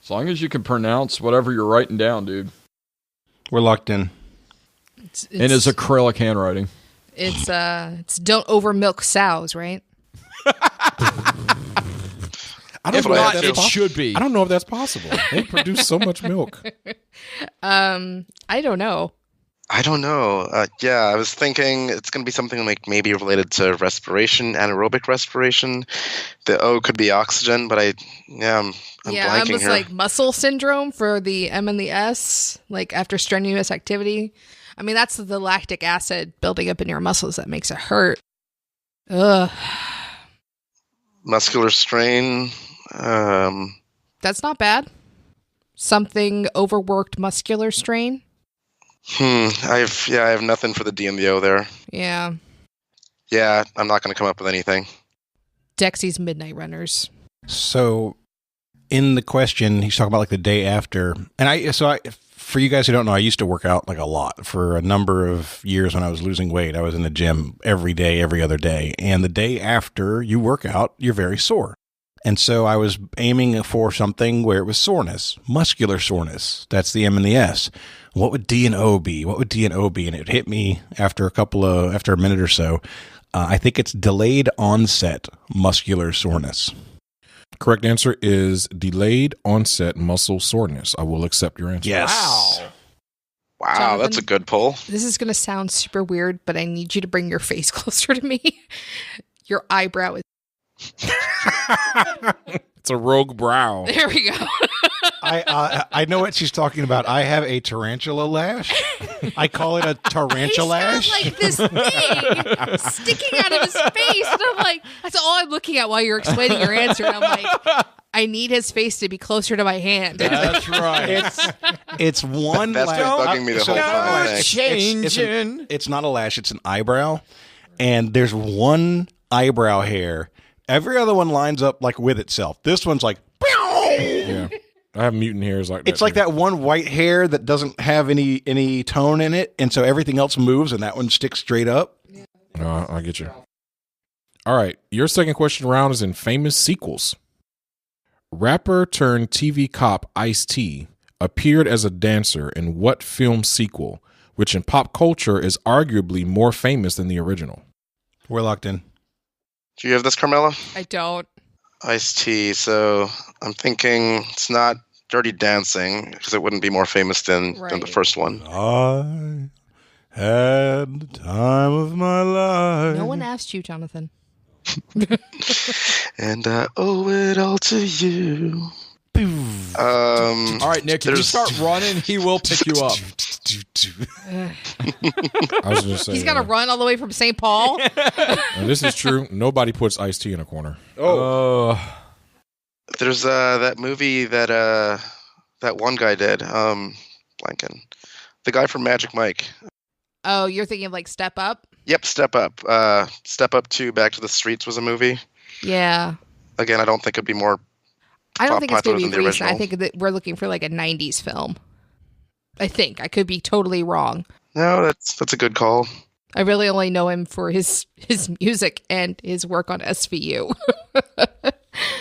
As long as you can pronounce whatever you're writing down, dude. We're locked in. In his acrylic handwriting. It's don't over milk sows, right? I don't If know not, if it that's should be. I don't know if that's possible. They produce so much milk. I don't know. I don't know. Yeah, I was thinking it's going to be something like maybe related to respiration, anaerobic respiration. The O could be oxygen, but I'm blanking almost here. like muscle syndrome for the M and the S, like after strenuous activity. I mean, that's the lactic acid building up in your muscles that makes it hurt. Ugh. Muscular strain. That's not bad. Something overworked muscular strain. I have nothing for the D and the O there. Yeah. Yeah, I'm not going to come up with anything. Dexy's Midnight Runners. So, in the question, he's talking about like the day after, and for you guys who don't know, I used to work out like a lot for a number of years when I was losing weight. I was in the gym every day, every other day, and the day after you work out, you're very sore. And so I was aiming for something where it was soreness, muscular soreness. That's the M and the S. What would D and O be? And it hit me after a minute or so. I think it's delayed onset muscular soreness. Correct answer is delayed onset muscle soreness. I will accept your answer. Yes. Wow, Jonathan? that's a good pull. This is going to sound super weird, but I need you to bring your face closer to me. Your eyebrow is... It's a rogue brow. There we go. I know what she's talking about. I have a tarantula lash. I call it a tarantula lash. He's got like this thing sticking out of his face. And I'm like, that's all I'm looking at while you're explaining your answer. And I'm like, I need his face to be closer to my hand. That's right. It's one That's lash. been bugging me the whole time. Thanks. Changing. It's not a lash. It's an eyebrow. And there's one eyebrow hair. Every other one lines up like with itself. This one's like, Yeah. I have mutant hairs like that. it's like that one white hair that doesn't have any tone in it. And so everything else moves and that one sticks straight up. I get you. All right. Your second question round is in famous sequels. Rapper turned TV cop Ice-T appeared as a dancer in what film sequel, which in pop culture is arguably more famous than the original? We're locked in. Do you have this, Carmela? I don't. Ice-T. So I'm thinking it's not Dirty Dancing because it wouldn't be more famous than the Right. first one. I had the time of my life. No one asked you, Jonathan. And I owe it all to you. All right, Nick, if you there's- start running, he will pick you up. I was going to say. He's got to run all the way from St. Paul. And this is true. Nobody puts Ice-T in a corner. There's that movie that one guy did. Blanking. The guy from Magic Mike. Oh, you're thinking of like Step Up? Yep, Step Up. Step Up 2, Back to the Streets was a movie. Yeah. Again, I don't think it'd be more I don't think it's going to be popular than the recent. I original. think that we're looking for like a 90s film. I think. I could be totally wrong. No, that's a good call. I really only know him for his music and his work on SVU.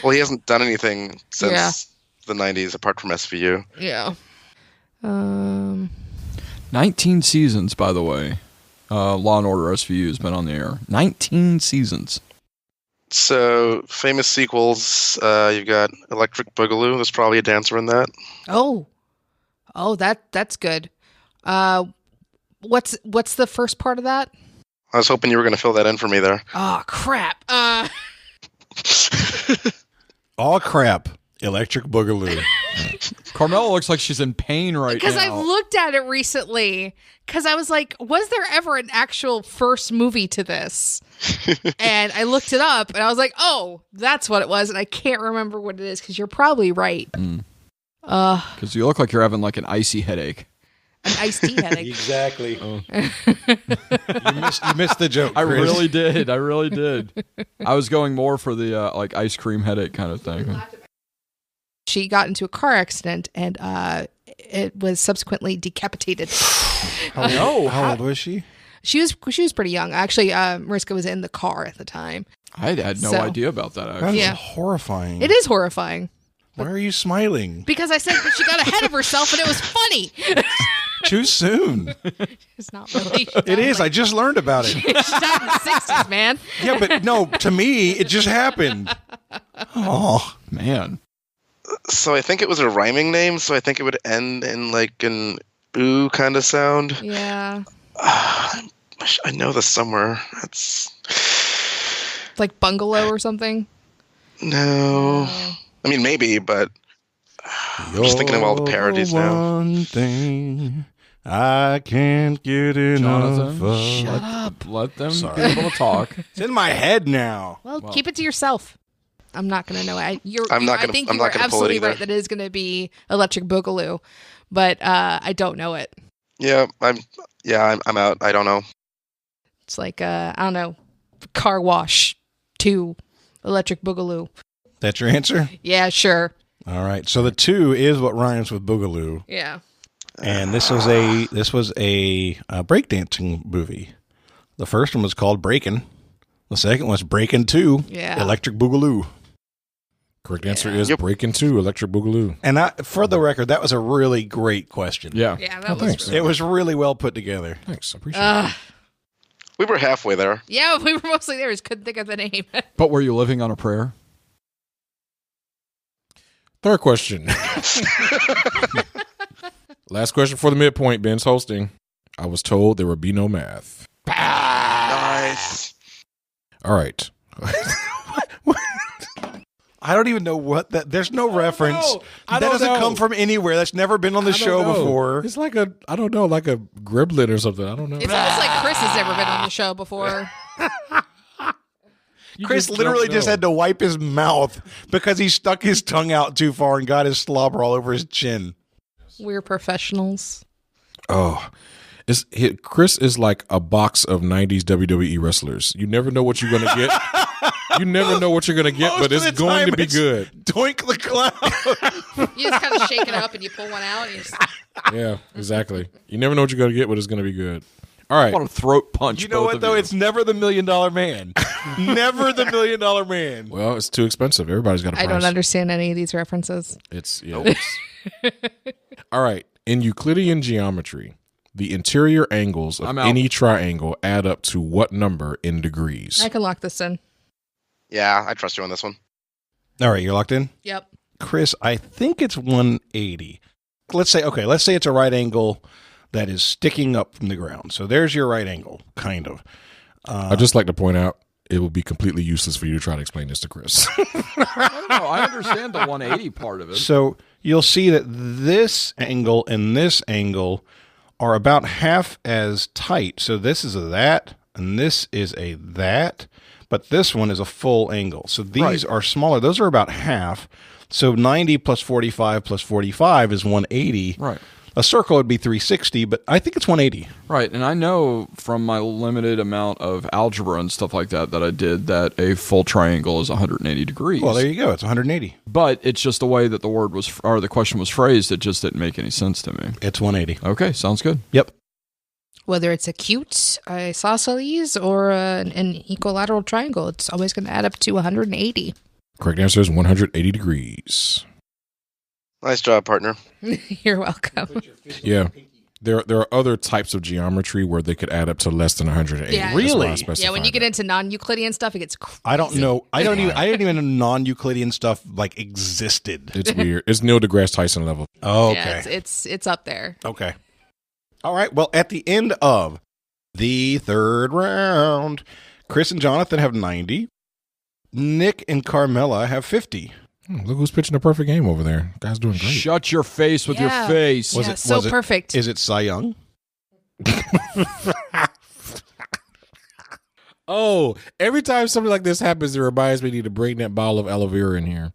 Well, he hasn't done anything since the 90s apart from SVU. Yeah. 19 seasons, by the way. Law & Order SVU has been on the air. 19 seasons. So, famous sequels, you've got Electric Boogaloo. There's probably a dancer in that. Oh, that's good. What's the first part of that? I was hoping you were going to fill that in for me there. Oh, crap. All crap. Electric Boogaloo. Carmela looks like she's in pain right now. Because I looked at it recently. Because I was like, was there ever an actual first movie to this? And I looked it up, and I was like, oh, that's what it was. And I can't remember what it is, because you're probably right. Because you look like you're having like an icy headache. An iced tea headache. Exactly. You missed the joke, I Chris. really did. I really did. I was going more for the like ice cream headache kind of thing. She got into a car accident, and it was subsequently decapitated. How old was she? She was pretty young. Actually, Mariska was in the car at the time. I had no idea about that, actually. That's horrifying. It is horrifying. Why are you smiling? Because I said that she got ahead of herself, and it was funny. Too soon. It's not really. It is. I just learned about it. She died in the 60s, man. Yeah, but no, to me, it just happened. Oh, Man. So I think it was a rhyming name, so I think it would end in like an ooh kind of sound. Yeah. I know this somewhere. It's Like bungalow or something? no. I mean, maybe, but I'm just thinking of all the parodies now. One thing I can't get enough Jonathan, of. shut up. Let them be able to talk. It's in my head now. Well, keep it to yourself. I'm not going to know. I think I'm not you're gonna pull it absolutely either. right that it is going to be Electric Boogaloo, but I don't know it. Yeah, I'm out. I don't know. It's like, I don't know, Car Wash 2, Electric Boogaloo. That's your answer? Yeah, sure. All right. So the 2 is what rhymes with Boogaloo. Yeah. And this was a breakdancing movie. The first one was called Breakin'. The second was Breakin' 2, Yeah. Electric Boogaloo. Correct answer is Breakin' 2, Electric Boogaloo. And for the record, that was a really great question. Yeah. Yeah, that Oh, was thanks. really It was really well put together. Thanks. I appreciate it. We were halfway there. Yeah, we were mostly there. Just couldn't think of the name. But were you living on a prayer? Third question. Last question for the midpoint. Ben's hosting. I was told there would be no math. Nice. All right. I don't even know what that. There's no reference. I That don't doesn't know. come from anywhere. That's never been on the show before. It's like a, I don't know, like a griblet or something. I don't know. It's almost like Chris has never been on the show before. Chris literally just had to wipe his mouth because he stuck his tongue out too far and got his slobber all over his chin. We're professionals. Oh, Chris is like a box of 90s WWE wrestlers. You never know what you're going to get. You never know what you're going to get, but it's going to be good. Doink the Clown. You just kind of shake it up and you pull one out. And you just... Yeah, exactly. You never know what you're going to get, but it's going to be good. All right. I want to throat punch. You know both what, of though? you. It's never the $1 Million Man. Never the $1 Million Man. Well, it's too expensive. Everybody's got a price. I don't understand any of these references. All right. In Euclidean geometry, the interior angles of any triangle add up to what number in degrees? I can lock this in. Yeah, I trust you on this one. All right, you're locked in? Yep. Chris, I think it's 180. Let's say it's a right angle that is sticking up from the ground. So there's your right angle, kind of. I'd just like to point out it would be completely useless for you to try to explain this to Chris. I don't know. I understand the 180 part of it. So you'll see that this angle and this angle are about half as tight. So this is a that, and this is a that, but this one is a full angle. So these are smaller. Those are about half. So 90 plus 45 plus 45 is 180. Right. A circle would be 360, but I think it's 180. Right, and I know from my limited amount of algebra and stuff like that I did that a full triangle is 180 degrees. Well, there you go. It's 180. But it's just the way that the question was phrased. It just didn't make any sense to me. It's 180. Okay, sounds good. Yep. Whether it's acute, isosceles, or an equilateral triangle, it's always going to add up to 180. Correct answer is 180 degrees. Nice job, partner. You're welcome. Yeah. There are other types of geometry where they could add up to less than 180. Yeah. That's why I Really? specified Yeah, when you get that. into non-Euclidean stuff, it gets crazy. I don't know. I didn't even know non-Euclidean stuff like existed. It's weird. It's Neil deGrasse Tyson level. Oh, Yeah, okay. it's up there. Okay. All right. Well, at the end of the third round, Chris and Jonathan have 90. Nick and Carmela have 50. Look who's pitching a perfect game over there. Guy's doing great. Shut your face with your face. Perfect. Is it Cy Young? Oh, every time something like this happens, it reminds me I need to bring that bottle of aloe vera in here.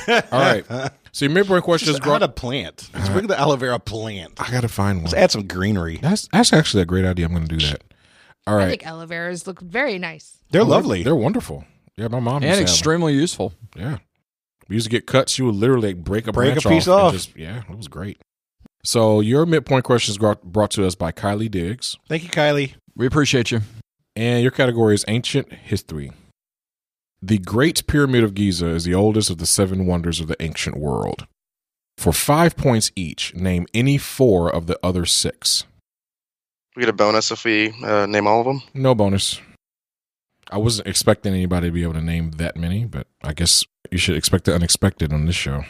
All right. So your midpoint question is add a plant. Let's bring the aloe vera plant. I got to find one. Let's add some greenery. That's actually a great idea. I'm going to do that. All right. I think aloe veras look very nice. They're lovely. They're wonderful. Yeah, my mom used And to have extremely useful. them. Yeah. We used to get cuts. You would literally break a piece off. off. Yeah, it was great. So your midpoint question is brought to us by Kylie Diggs. Thank you, Kylie. We appreciate you. And your category is ancient history. The Great Pyramid of Giza is the oldest of the 7 wonders of the ancient world. For 5 points each, name any 4 of the other 6. We get a bonus if we name all of them. No bonus. I wasn't expecting anybody to be able to name that many, but I guess you should expect the unexpected on this show.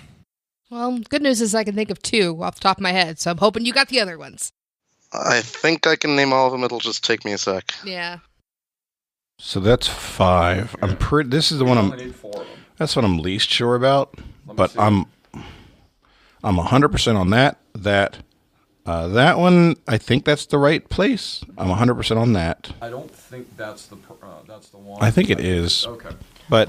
Well, good news is I can think of 2 off the top of my head, so I'm hoping you got the other ones. I think I can name all of them. It'll just take me a sec. Yeah. So that's 5. I'm pretty. This is the one That's what I'm least sure about. But I'm 100% on that. That one, I think that's the right place. I'm 100% on that. I don't think that's the one. I think it is. Okay. But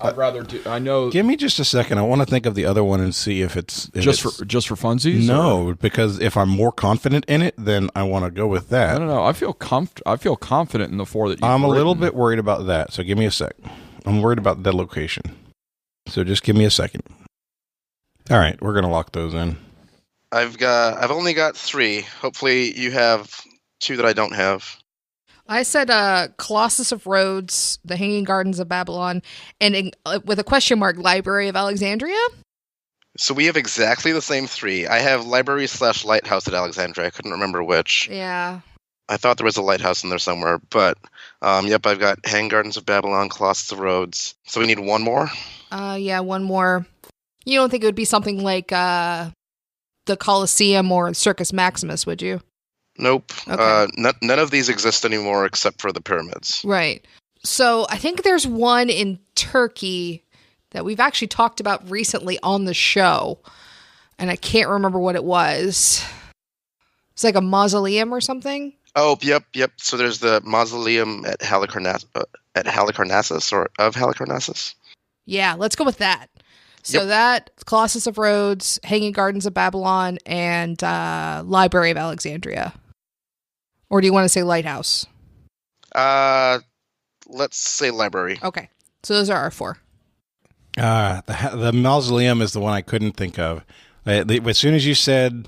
I'd rather do. I know. Give me just a second. I want to think of the other one and see if it's just for funsies. No, because if I'm more confident in it, then I want to go with that. I don't know. I feel confident in the 4 that you've I'm a written. little bit worried about that. So give me a sec. I'm worried about that location. So just give me a second. All right, we're gonna lock those in. I've only got 3. Hopefully you have 2 that I don't have. I said Colossus of Rhodes, the Hanging Gardens of Babylon, and with a question mark, Library of Alexandria? So we have exactly the same 3. I have library/lighthouse at Alexandria. I couldn't remember which. Yeah. I thought there was a lighthouse in there somewhere, but yep, I've got Hanging Gardens of Babylon, Colossus of Rhodes. So we need one more? Yeah, one more. You don't think it would be something like the Colosseum or Circus Maximus, would you? Nope. Okay. None of these exist anymore except for the pyramids. Right. So I think there's one in Turkey that we've actually talked about recently on the show, and I can't remember what it was. It's like a mausoleum or something. Oh, yep. So there's the mausoleum at Halicarnassus, or of Halicarnassus. Yeah, let's go with that. So Yep. that, Colossus of Rhodes, Hanging Gardens of Babylon, and Library of Alexandria. Or do you want to say lighthouse? Let's say library. Okay, so those are our 4. The mausoleum is the one I couldn't think of. As soon as you said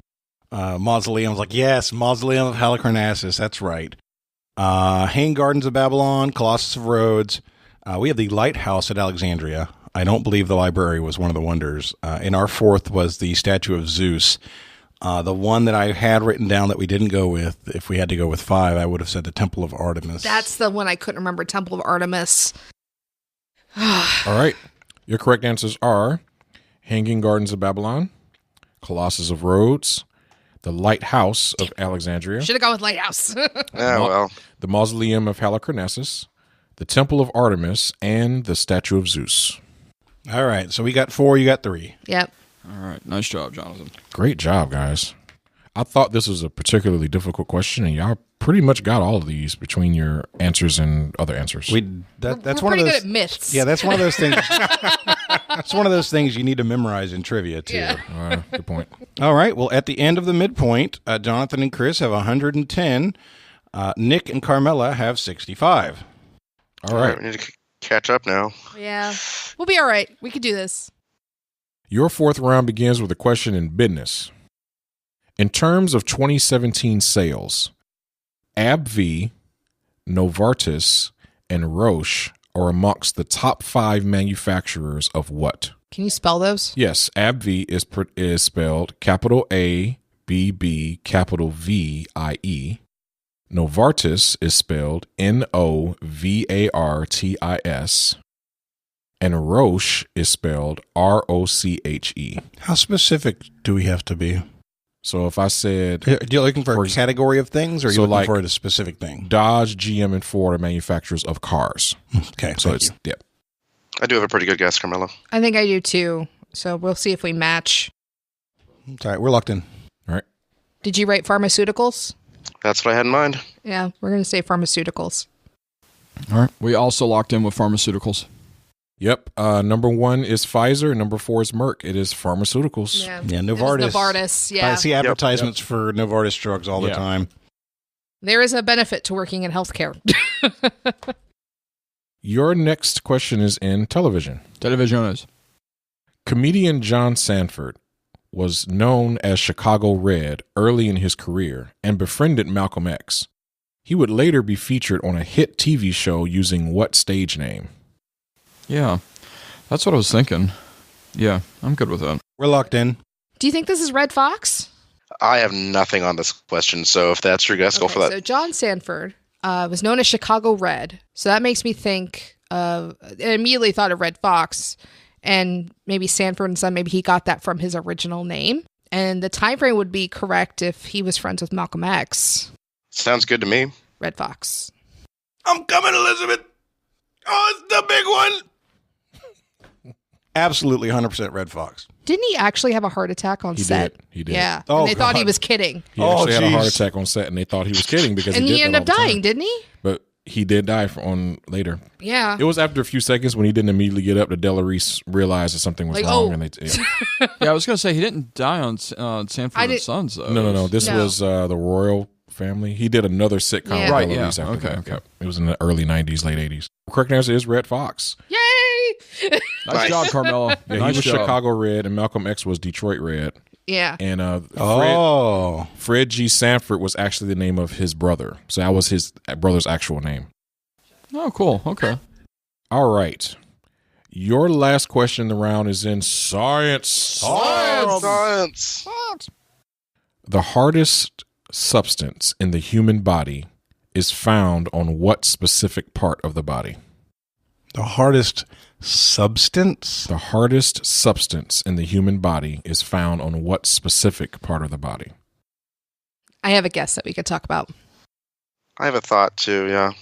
mausoleum, I was like, yes, mausoleum of Halicarnassus. That's right. Hanging Gardens of Babylon, Colossus of Rhodes. We have the lighthouse at Alexandria. I don't believe the library was one of the wonders. And our 4th was the statue of Zeus. The one that I had written down that we didn't go with, if we had to go with 5, I would have said the Temple of Artemis. That's the one I couldn't remember, Temple of Artemis. All right. Your correct answers are Hanging Gardens of Babylon, Colossus of Rhodes, the Lighthouse of Alexandria. Should have gone with lighthouse. Well. The Mausoleum of Halicarnassus, the Temple of Artemis, and the Statue of Zeus. All right. So we got 4, you got 3. Yep. All right. Nice job, Jonathan. Great job, guys. I thought this was a particularly difficult question, and y'all pretty much got all of these between your answers and other answers. That's We're one pretty of those, good at myths. Yeah, that's one of those things. It's one of those things you need to memorize in trivia, too. Yeah. Good point. All right. Well, at the end of the midpoint, Jonathan and Chris have 110. Nick and Carmela have 65. All right. We need to catch up now. Yeah. We'll be all right. We could do this. Your 4th round begins with a question in business. In terms of 2017 sales, AbbVie, Novartis, and Roche are amongst the top 5 manufacturers of what? Can you spell those? Yes, AbbVie is spelled capital A, B, B, capital V, I, E. Novartis is spelled Novartis. And Roche is spelled Roche. How specific do we have to be? So if I said... Are you looking for a category of things, or are you looking for a specific thing? Dodge, GM, and Ford are manufacturers of cars. Okay. So it's... Yep. I do have a pretty good guess, Carmela. I think I do too. So we'll see if we match. It's all right. We're locked in. All right. Did you write pharmaceuticals? That's what I had in mind. Yeah, we're going to say pharmaceuticals. All right. We also locked in with pharmaceuticals. Yep. Number 1 is Pfizer. Number 4 is Merck. It is pharmaceuticals. Yeah, Novartis. It was Novartis, yeah. I see advertisements for Novartis drugs all the time. There is a benefit to working in healthcare. Your next question is in television. Televisiones. Comedian John Sanford was known as Chicago Red early in his career and befriended Malcolm X. He would later be featured on a hit TV show using what stage name? Yeah, that's what I was thinking. Yeah, I'm good with that. We're locked in. Do you think this is Red Fox? I have nothing on this question, so if that's your guess, go for that. So John Sanford was known as Chicago Red. So that makes me think of, I immediately thought of Red Fox, and maybe Sanford and Son, maybe he got that from his original name. And the time frame would be correct if he was friends with Malcolm X. Sounds good to me. Red Fox. I'm coming, Elizabeth. Oh, it's the big one. Absolutely 100% Red Fox. Didn't he actually have a heart attack on set? He did. Yeah. Oh, and they thought he God. was kidding. He actually had a heart geez. attack on set, and they thought he was kidding because And he did he that ended up all the time. dying, didn't he? But he did die on later. Yeah. It was after a few seconds when he didn't immediately get up that Della Reese realized that something was Like, wrong. oh. And they, Yeah, I was going to say he didn't die on Sanford and Sons, though. No. This No. was the Royal Family. He did another sitcom Yeah. with Right, Della yeah. Reese after Okay, that. okay. Yep. It was in the early 90s, late 80s. The correct answer is Red Fox. Yay! Nice job, Carmela. Yeah, nice he was job. Chicago Red, and Malcolm X was Detroit Red. Yeah. And Oh. Fred G. Sanford was actually the name of his brother. So that was his brother's actual name. Oh, cool. Okay. All right. Your last question in the round is in science. Science. The hardest substance in the human body is found on what specific part of the body? The hardest substance? The hardest substance in the human body is found on what specific part of the body? I have a guess that we could talk about. I have a thought too, yeah.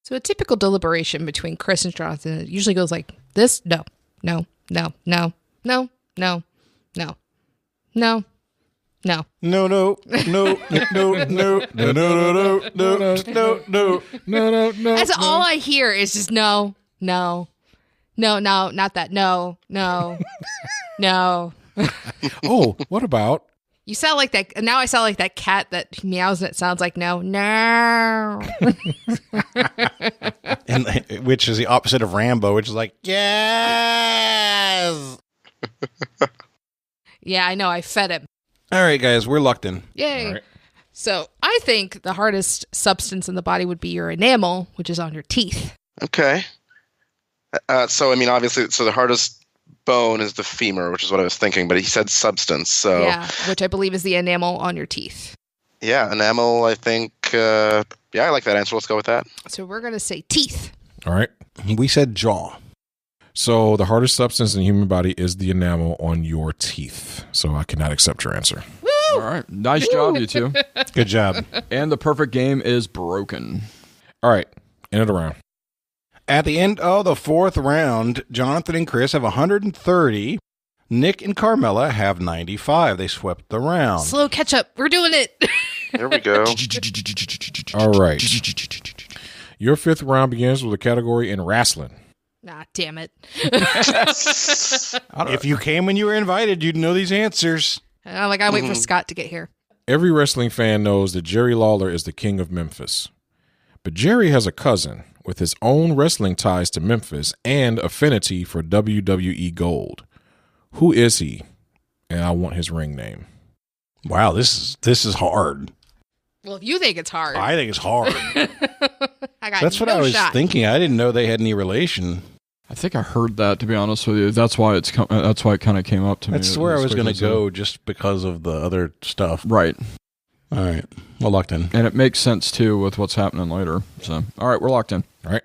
So a typical deliberation between Chris and Jonathan it usually goes like this. No, no, no, no, no, no, no, no, no. No, no, no, no, no, no, no, no, no, no, no. That's all I hear is just no, no, no, no, not that. No, no, no. Oh, what about? You sound like that. Now I sound like that cat that meows and it sounds like no, no. And which is the opposite of Rambo, which is like, yes. Yeah, I know. I fed him. All right, guys, we're locked in. Yay. All right. So I think the hardest substance in the body would be your enamel, which is on your teeth. Okay. So, I mean, obviously, so the hardest bone is the femur, which is what I was thinking, but he said substance. So, Yeah, which I believe is the enamel on your teeth. yeah, enamel, I think, yeah, I like that answer. Let's go with that. So we're going to say teeth. All right. We said jaw. So the hardest substance in the human body is the enamel on your teeth. So I cannot accept your answer. All right. Nice job, you two. Good job. And the perfect game is broken. All right. End of the round. At the end of the fourth round, Jonathan and Chris have 130. Nick and Carmela have 95. They swept the round. Slow catch up. We're doing it. Here we go. All right. Your fifth round begins with a category in wrestling. Nah, damn it. If you came when you were invited, you'd know these answers. I'm like, I wait for Scott to get here. Every wrestling fan knows that Jerry Lawler is the king of Memphis. But Jerry has a cousin with his own wrestling ties to Memphis and affinity for WWE Gold. Who is he? And I want his ring name. Wow, this is hard. Well, if you think it's hard, I think it's hard. I got That's what no I was shot. thinking. I didn't know they had any relation. I think I heard that, to be honest with you. That's why it kind of came up to me. That's where I was going to go just because of the other stuff. Right. All right. Well, locked in. And it makes sense, too, with what's happening later. So, all right, we're locked in. All right.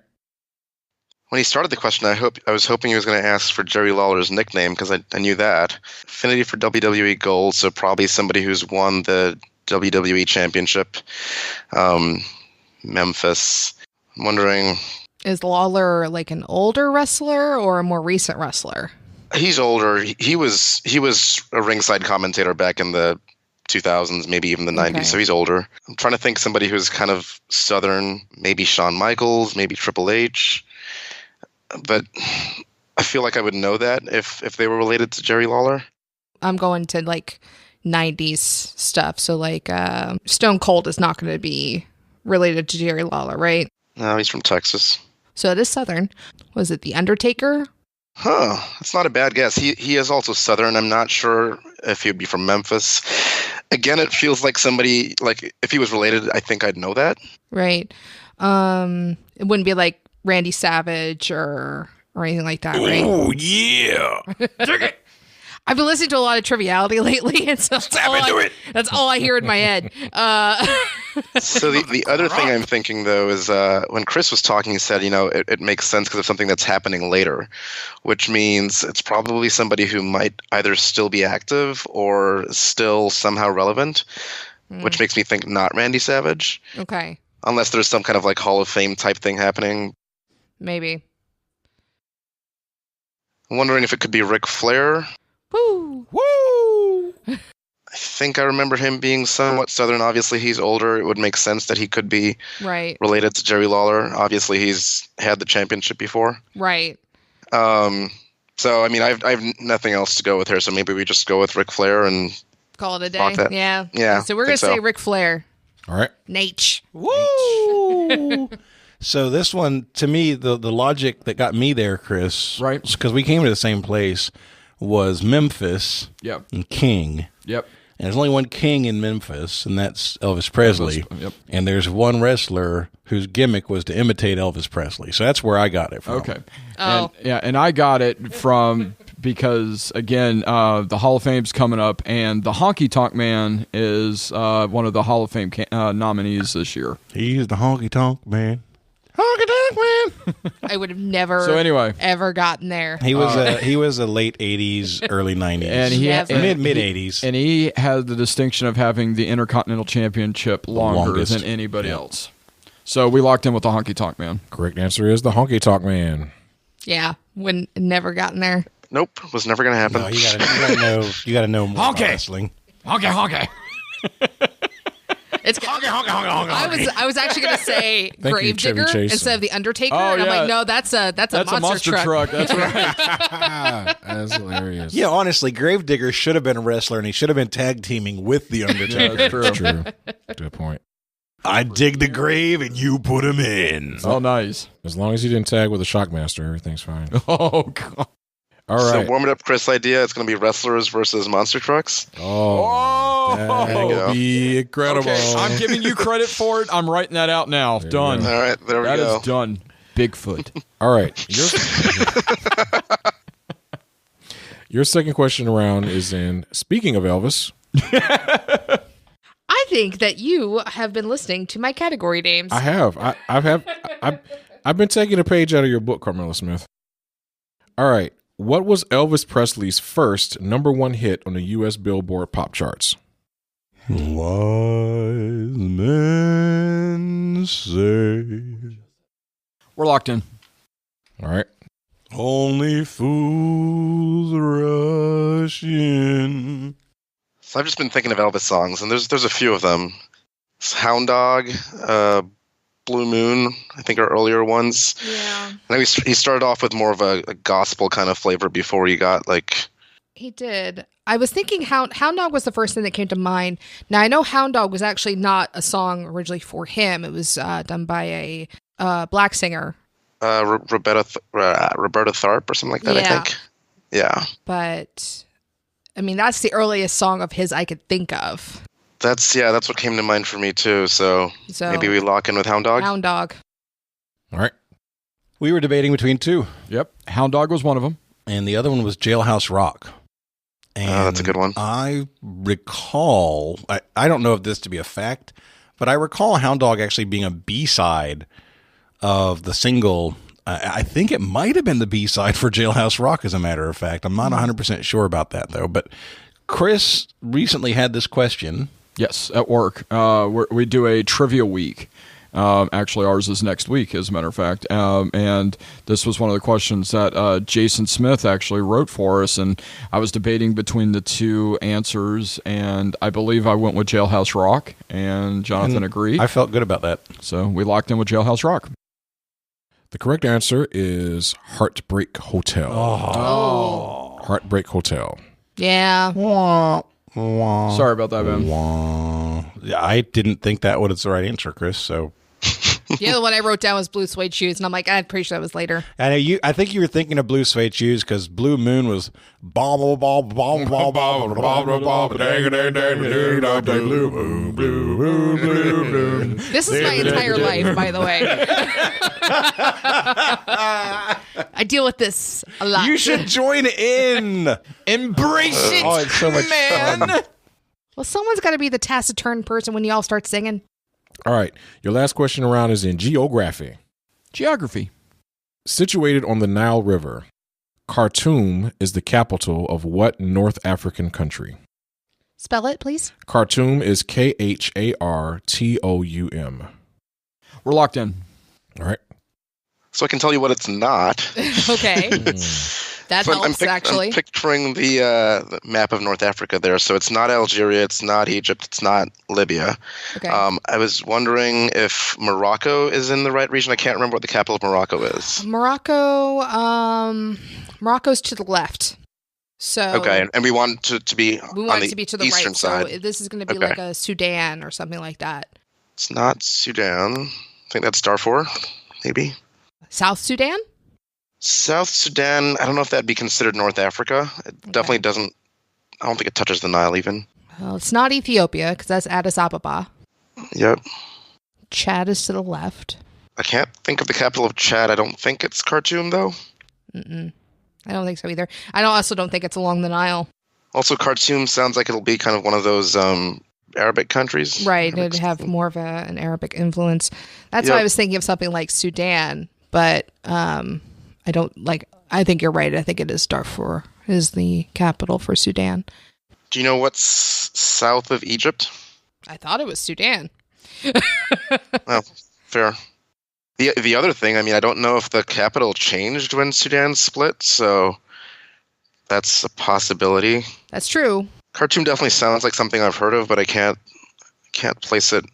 When he started the question, I was hoping he was going to ask for Jerry Lawler's nickname because I knew that. Affinity for WWE Gold, so probably somebody who's won the WWE Championship. Memphis. I'm wondering, Is Lawler like an older wrestler or a more recent wrestler? He's older. He was a ringside commentator back in the 2000s, maybe even the 90s, so he's older. I'm trying to think somebody who's kind of Southern, maybe Shawn Michaels, maybe Triple H. But I feel like I would know that if they were related to Jerry Lawler. I'm going to like 90s stuff. So like Stone Cold is not going to be related to Jerry Lawler, right? No, he's from Texas. So it is Southern. Was it The Undertaker? Huh, that's not a bad guess. He is also Southern. I'm not sure if he'd be from Memphis. Again, it feels like somebody, like if he was related, I think I'd know that. Right. It wouldn't be like Randy Savage or anything like that, right? Oh, yeah. I've been listening to a lot of Triviality lately, and so that's all I hear in my head. So the other thing I'm thinking, though, is when Chris was talking, he said, it makes sense because of something that's happening later, which means it's probably somebody who might either still be active or still somehow relevant, which makes me think not Randy Savage. Okay. Unless there's some kind of like Hall of Fame type thing happening. Maybe. I'm wondering if it could be Ric Flair. Woo! Woo! I think I remember him being somewhat Southern. Obviously, he's older. It would make sense that he could be related to Jerry Lawler. Obviously, he's had the championship before. Right. So, I mean, I have nothing else to go with here, so maybe we just go with Ric Flair and call it a day. Yeah. Yeah. So we're going to say Ric Flair. All right. Nate. Woo! So this one, to me, the logic that got me there, Chris, right? Because we came to the same place, was Memphis and King. Yep. And there's only one king in Memphis, and that's Elvis Presley. Yep. And there's one wrestler whose gimmick was to imitate Elvis Presley. So that's where I got it from. Okay. Oh. And I got it from because, again, the Hall of Fame's coming up, and the Honky Tonk Man is one of the Hall of Fame nominees this year. He's the Honky Tonk Man. Honky Tonk Man. I would have never ever gotten there. He was a late 80s, early 90s. And he mid 80s. And he had the distinction of having the Intercontinental Championship longer than anybody else. So we locked in with the Honky Tonk Man. Correct answer is the Honky Tonk Man. Yeah, would never gotten there. Nope, was never going to happen. No, you gotta know more about wrestling. Honky. It's I was actually going to say Gravedigger instead of the Undertaker, and I'm like, no, that's a monster truck. That's right. That's hilarious. Yeah, honestly, Gravedigger should have been a wrestler, and he should have been tag teaming with the Undertaker. Yeah, that's True. Good point. I dig the grave, and you put him in. Oh, nice. As long as you didn't tag with a Shockmaster, everything's fine. Oh, God. All right. So warm it up, Chris. Idea. It's going to be wrestlers versus monster trucks. Oh, that would be incredible. Okay, I'm giving you credit for it. I'm writing that out now. Done. All right, there we go. That is done. Bigfoot. All right. Your second question around is in, speaking of Elvis. I think that you have been listening to my category names. I have. I've been taking a page out of your book, Carmela Smith. All right. What was Elvis Presley's first #1 hit on the U.S. Billboard pop charts? Wise men say. We're locked in. All right. Only fools rush in. So I've just been thinking of Elvis songs, and there's a few of them. It's Hound Dog, Blue Moon, I think are earlier ones. Yeah. I know he started off with more of a gospel kind of flavor before he got like... He did. I was thinking Hound Dog was the first thing that came to mind. Now, I know Hound Dog was actually not a song originally for him. It was done by a black singer. Roberta Tharpe or something like that, I think. Yeah. But, I mean, that's the earliest song of his I could think of. That's what came to mind for me too. So maybe we lock in with Hound Dog. Hound Dog. All right. We were debating between two. Yep. Hound Dog was one of them. And the other one was Jailhouse Rock. And that's a good one. I recall, I don't know if this to be a fact, but I recall Hound Dog actually being a B-side of the single. I think it might have been the B-side for Jailhouse Rock, as a matter of fact. I'm not 100% sure about that, though. But Chris recently had this question. Yes, at work. We do a trivia week Actually, ours is next week, as a matter of fact. And this was one of the questions that Jason Smith actually wrote for us, and I was debating between the two answers, and I believe I went with Jailhouse Rock, and Jonathan agreed. I felt good about that. So we locked in with Jailhouse Rock. The correct answer is Heartbreak Hotel. Oh. Heartbreak Hotel. Yeah. Sorry about that, man. Yeah, I didn't think that was the right answer, Chris. So The other one I wrote down was Blue Suede Shoes, and I'm like, I'm pretty sure that was later. I think you were thinking of Blue Suede Shoes because Blue Moon was This is my entire life, by the way. I deal with this a lot. You should join in. Embrace it, it's so much fun. Well, someone's got to be the taciturn person when you all start singing. All right. Your last question around is in geography. Geography. Situated on the Nile River, Khartoum is the capital of what North African country? Spell it, please. Khartoum is Khartoum. We're locked in. All right. So I can tell you what it's not. Okay. That So helps, actually. I'm picturing the map of North Africa there. So it's not Algeria, it's not Egypt, it's not Libya. Okay. I was wondering if Morocco is in the right region. I can't remember what the capital of Morocco is. Morocco's to the left. So Okay, and we want to be we on want the it to be to the eastern right. side. So this is going to be Okay. like a Sudan or something like that. It's not Sudan. I think that's Darfur, maybe. South Sudan? South Sudan, I don't know if that'd be considered North Africa. It definitely doesn't. I don't think it touches the Nile even. Well, it's not Ethiopia because that's Addis Ababa. Yep. Chad is to the left. I can't think of the capital of Chad. I don't think it's Khartoum, though. I don't think so either. I also don't think it's along the Nile. Also, Khartoum sounds like it'll be kind of one of those Arabic countries. Right. Arabic It'd have more of an Arabic influence. That's why Yep. I was thinking of something like Sudan, but I don't like. I think you're right. I think it is Darfur is the capital for Sudan. Do you know what's south of Egypt? I thought it was Sudan. Well, fair. The other thing, I mean, I don't know if the capital changed when Sudan split, so that's a possibility. That's true. Khartoum definitely sounds like something I've heard of, but I can't place it.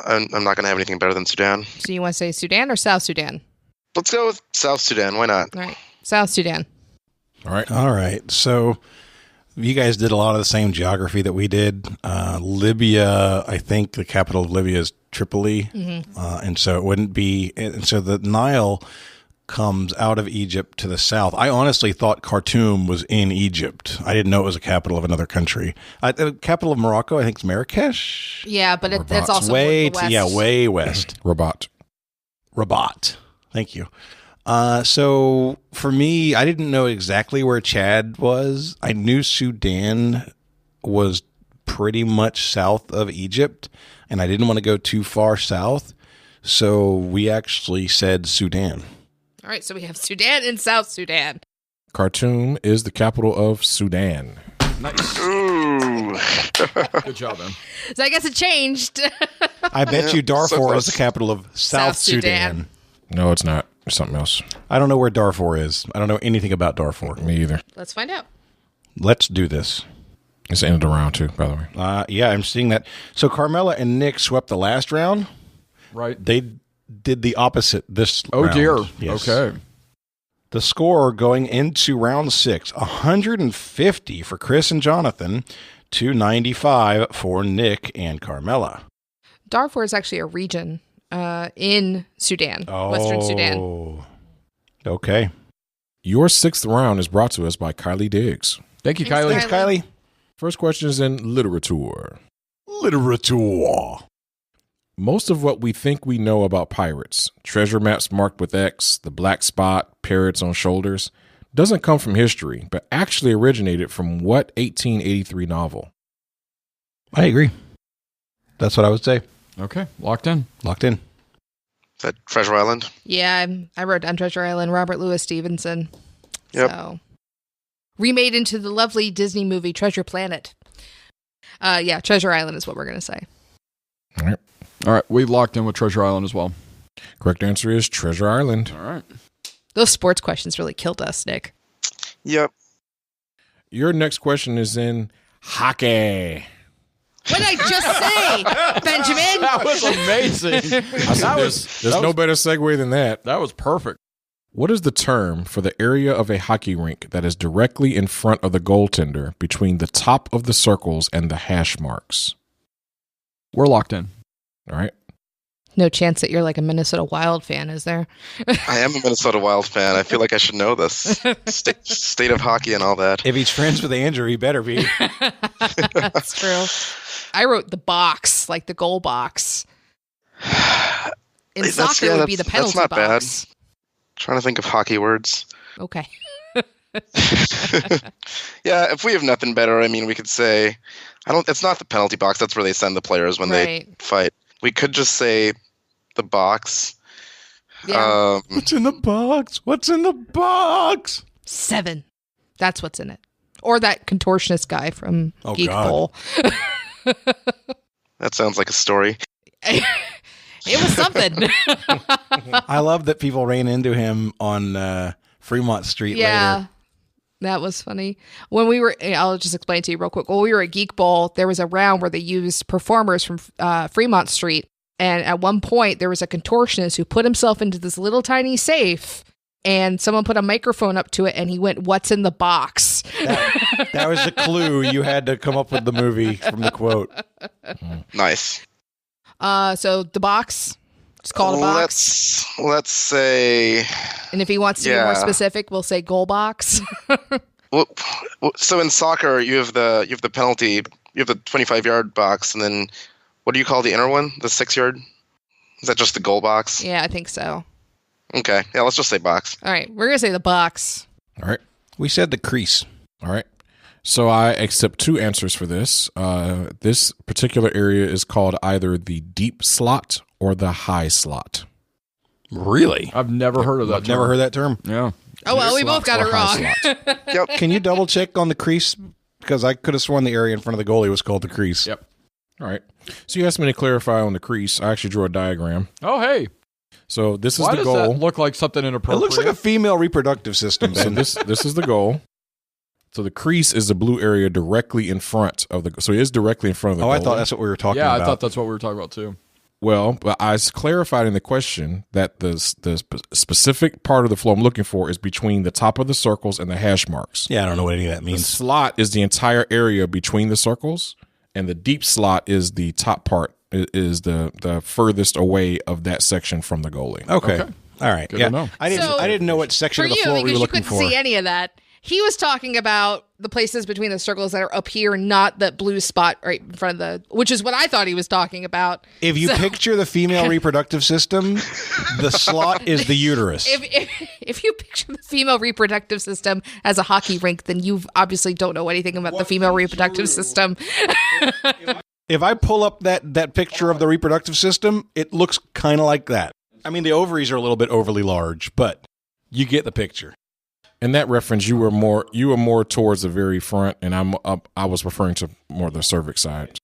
I'm not going to have anything better than Sudan. So you want to say Sudan or South Sudan? Let's go with South Sudan. Why not? All right. South Sudan. All right. All right. So you guys did a lot of the same geography that we did. Libya, I think the capital of Libya is Tripoli. And so it wouldn't be. And so the Nile comes out of Egypt to the south. I honestly thought Khartoum was in Egypt. I didn't know it was a capital of another country. The capital of Morocco, I think, is Marrakesh. Yeah, but it's also Way, the west. way west. Rabat. Thank you. So for me, I didn't know exactly where Chad was. I knew Sudan was pretty much south of Egypt, and I didn't want to go too far south. So we actually said Sudan. All right, so we have Sudan and South Sudan. Khartoum is the capital of Sudan. Nice. Ooh. Good job, man. So I guess it changed. I bet you Darfur close. is the capital of South Sudan. No, it's not. It's something else. I don't know where Darfur is. I don't know anything about Darfur. Me either. Let's find out. Let's do this. It's the end of the round, too, by the way. Yeah, I'm seeing that. So Carmela and Nick swept the last round. Right. They did the opposite this Oh, round. dear. Yes. Okay. The score going into round 6, 150 for Chris and Jonathan, 295 for Nick and Carmela. Darfur is actually a region in Sudan, Western Sudan. Okay. Your sixth round is brought to us by Kylie Diggs. Thank you, Thanks, Kylie. Thanks, Kylie. First question is in literature. Literature. Most of what we think we know about pirates, treasure maps marked with X, the black spot, parrots on shoulders, doesn't come from history, but actually originated from what 1883 novel? I agree. That's what I would say. Okay, locked in. Locked in. Is that Treasure Island? Yeah, I wrote on Treasure Island, Robert Louis Stevenson. Yep. So, remade into the lovely Disney movie Treasure Planet. Yeah, Treasure Island is what we're going to say. All right. All right, we locked in with Treasure Island as well. Correct answer is Treasure Island. All right. Those sports questions really killed us, Nick. Yep. Your next question is in hockey. What did I just say, Benjamin? That was amazing. There's no better segue than that. That was perfect. What is the term for the area of a hockey rink that is directly in front of the goaltender between the top of the circles and the hash marks? We're locked in. All right. No chance that you're like a Minnesota Wild fan, is there? I am a Minnesota Wild fan. I feel like I should know this. State of hockey and all that. If he's friends with Andrew, he better be. That's true. I wrote the box, like the goal box. In soccer, it would be the penalty that's not box. Bad. Trying to think of hockey words. Okay. Yeah, if we have nothing better, I mean, we could say, it's not the penalty box. That's where they send the players when they fight. We could just say the box. Yeah. What's in the box? What's in the box? 7. That's what's in it. Or that contortionist guy from Geek God. Bowl. That sounds like a story. It was something. I love that people ran into him on Fremont Street later. That was funny. When we were, I'll just explain to you real quick. When we were at Geek Bowl, there was a round where they used performers from Fremont Street. And at one point, there was a contortionist who put himself into this little tiny safe, and someone put a microphone up to it, and he went, "What's in the box?" That was the clue. You had to come up with the movie from the quote. Nice. So the box. It's called a box. Let's say. And if he wants to be more specific, we'll say goal box. Well, so in soccer, you have the penalty, you have the 25-yard box, and then what do you call the inner one? The 6-yard? Is that just the goal box? Yeah, I think so. Okay. Yeah, let's just say box. All right, we're gonna say the box. All right. We said the crease. All right. So I accept 2 answers for this. This particular area is called either the deep slot or the high slot. Really? I've never heard of that term. Never heard that term. Yeah. Oh, well, we both got it wrong. Yep. Can you double check on the crease? Because I could have sworn the area in front of the goalie was called the crease. Yep. All right. So you asked me to clarify on the crease. I actually drew a diagram. Oh, hey. So this is Why the does goal. that look like something inappropriate? It looks like a female reproductive system, So Ben. this is the goal. So the crease is the blue area directly in front of the. So it is directly in front of the. Oh, I goalie. thought that's what we were talking yeah, about. I thought that's what we were talking about too. Well, but I clarified in the question that the specific part of the flow I'm looking for is between the top of the circles and the hash marks. Yeah, I don't know what any of that The means. slot is the entire area between the circles, and the deep slot is the top part. Is the furthest away of that section from the goalie. Okay. All right. Good yeah. to know. I didn't know what section For of the you, floor we because were you looking couldn't for. see any of that. He was talking about the places between the circles that are up here, not that blue spot right in front of the, which is what I thought he was talking about. If you picture the female reproductive system, the slot is the uterus. If you picture the female reproductive system as a hockey rink, then you obviously don't know anything about the female reproductive system. If I pull up that picture of the reproductive system, it looks kind of like that. I mean, the ovaries are a little bit overly large, but you get the picture. In that reference, you were more towards the very front, and I was referring to more the cervix side.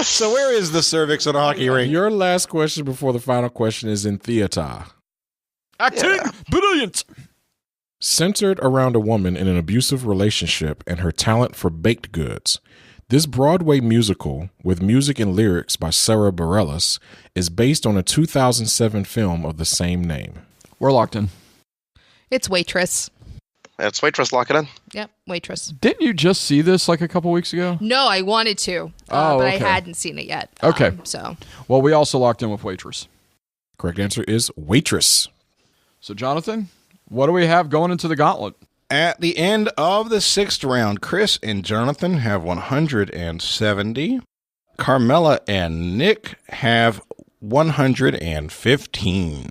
So where is the cervix on a hockey rink? Your last question before the final question is in theater. Acting brilliant. Centered around a woman in an abusive relationship and her talent for baked goods, this Broadway musical, with music and lyrics by Sarah Bareilles, is based on a 2007 film of the same name. We're locked in. It's Waitress. That's Waitress. Lock it in. Yep, Waitress. Didn't you just see this like a couple weeks ago? No, I wanted to, Oh, but I okay. hadn't seen it yet. Okay. So Well, we also locked in with Waitress. Correct answer is Waitress. So, Jonathan, what do we have going into the gauntlet? At the end of the 6th round, Chris and Jonathan have 170. Carmela and Nick have 115.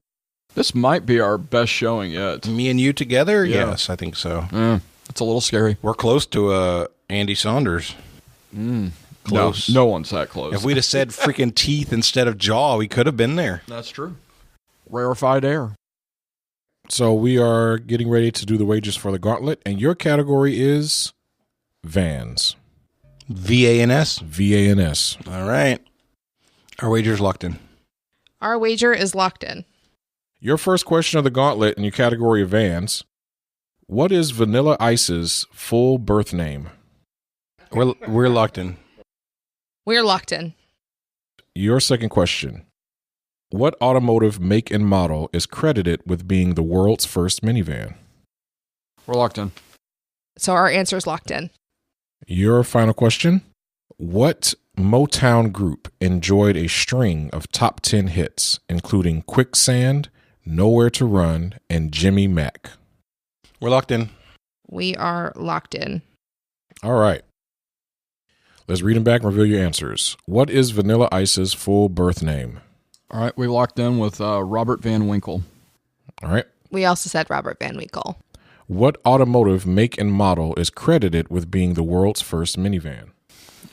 This might be our best showing yet. Me and you together? Yeah. Yes, I think so. It's a little scary. We're close to Andy Saunders. Close. No one's that close. If we'd have said freaking teeth instead of jaw, we could have been there. That's true. Rarefied air. So we are getting ready to do the wages for the gauntlet, and your category is Vans. VANS? VANS. All right. Our wager's locked in. Our wager is locked in. Your first question of the gauntlet in your category of vans. What is Vanilla Ice's full birth name? We're locked in. We're locked in. Your second question. What automotive make and model is credited with being the world's first minivan? We're locked in. So our answer is locked in. Your final question. What Motown group enjoyed a string of top 10 hits, including Quicksand, Nowhere to Run, and Jimmy Mack? We're locked in. We are locked in. All right. Let's read them back and reveal your answers. What is Vanilla Ice's full birth name? All right, we locked in with Robert Van Winkle. All right. We also said Robert Van Winkle. What automotive make and model is credited with being the world's first minivan?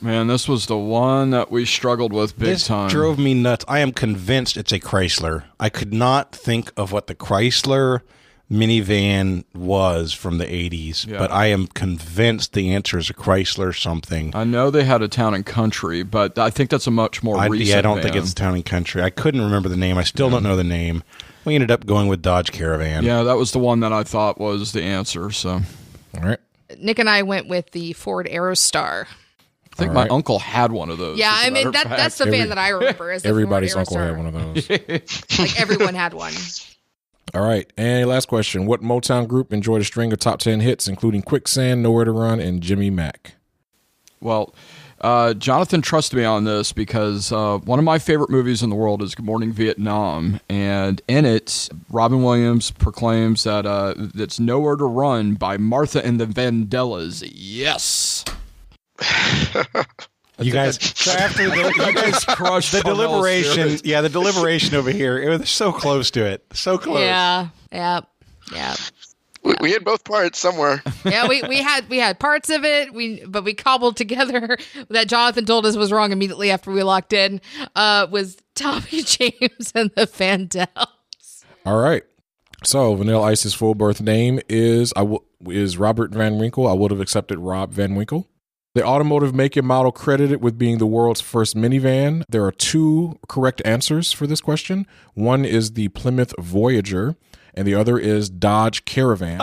Man, this was the one that we struggled with big time. This drove me nuts. I am convinced it's a Chrysler. I could not think of what the Chrysler minivan was from the 80s, but I am convinced the answer is a Chrysler something. I know they had a Town and Country, but I think that's a much more recent I don't think van. it's Town and Country. I couldn't remember the name. I still don't know the name. We ended up going with Dodge Caravan. Yeah, that was the one that I thought was the answer. So, all right. Nick and I went with the Ford Aerostar. I think my uncle had one of those. Yeah, I mean, that's the van that I remember. Is the everybody's Ford uncle Aerostar. had one of those. Like everyone had one. All right. And last question. What Motown group enjoyed a string of top 10 hits, including Quicksand, Nowhere to Run, and Jimmy Mack? Well, Jonathan trusted me on this because one of my favorite movies in the world is Good Morning Vietnam. And in it, Robin Williams proclaims that it's Nowhere to Run by Martha and the Vandellas. Yes. You guys, so after you guys crushed the deliberation. Yeah, the deliberation over here. It was so close to it. So close. Yeah. We had both parts somewhere. Yeah, we had parts of it. But we cobbled together that Jonathan told us was wrong immediately after we locked in. Was Tommy James and the Vandells. All right. So Vanilla Ice's full birth name is Robert Van Winkle. I would have accepted Rob Van Winkle. The automotive make and model credited with being the world's first minivan. There are two correct answers for this question. One is the Plymouth Voyager, and the other is Dodge Caravan.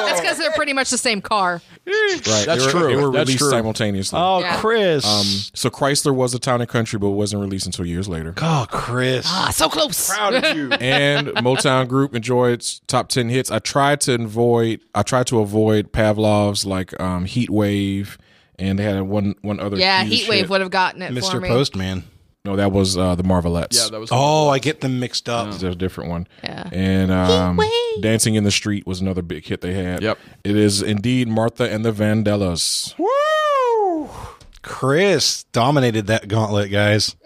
That's because they're pretty much the same car. Right. That's They true. were That's released true. simultaneously. Oh, Yeah. Chris. So Chrysler was a Town and Country, but it wasn't released until years later. Oh, Chris. So close. Proud of you. And Motown Group enjoyed top 10 hits. I tried to avoid Pavlov's like Heat Wave, and they had one other. Yeah, huge Heat Wave hit. would have gotten it for Mr. me. Postman. No, that was the Marvelettes. Yeah, that was. Oh, I get them mixed up. There's a different one. Yeah. And Dancing in the Street was another big hit they had. Yep. It is indeed Martha and the Vandellas. Woo! Chris dominated that gauntlet, guys.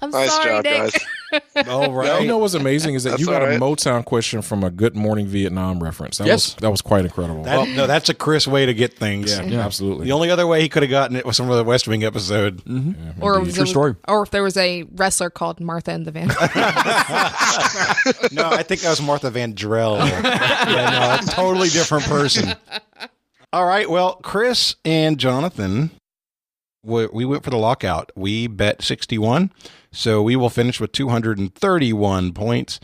I'm Nice sorry, job, Nick. guys. All right. You know what's amazing is that That's you got all right. a Motown question from a Good Morning Vietnam reference. Yes. That was quite incredible. No, that's a Chris way to get things. Yeah, absolutely. The only other way he could have gotten it was from the West Wing episode. Or True story. Or if there was a wrestler called Martha and the Van. No, I think that was Martha Van Drell. Yeah, no, a totally different person. All right, well, Chris and Jonathan, we went for the lockout. We bet 61, so we will finish with 231 points.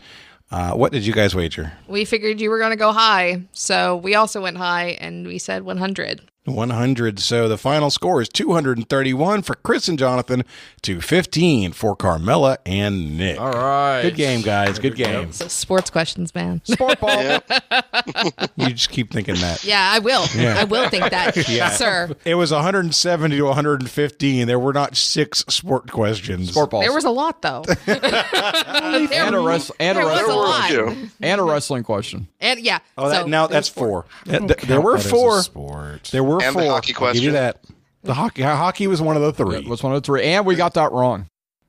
What did you guys wager? We figured you were going to go high, so we also went high, and we said 100. 100. So the final score is 231 for Chris and Jonathan to 15 for Carmela and Nick. All right. Good game, guys. Good game. So sports questions, man. Sport ball. Yeah. You just keep thinking that. Yeah, I will. Yeah. I will think that, Yeah. sir. It was 170 to 115. There were not 6 sport questions. Sport balls. There was a lot, though. and a lot. Too. and a wrestling question. And yeah. Oh, so now that's there was 4. There were That is a 4. sport. There were And 4. the hockey I'll give you question. that. The hockey was one of the 3. It was one of the 3, and we got that wrong.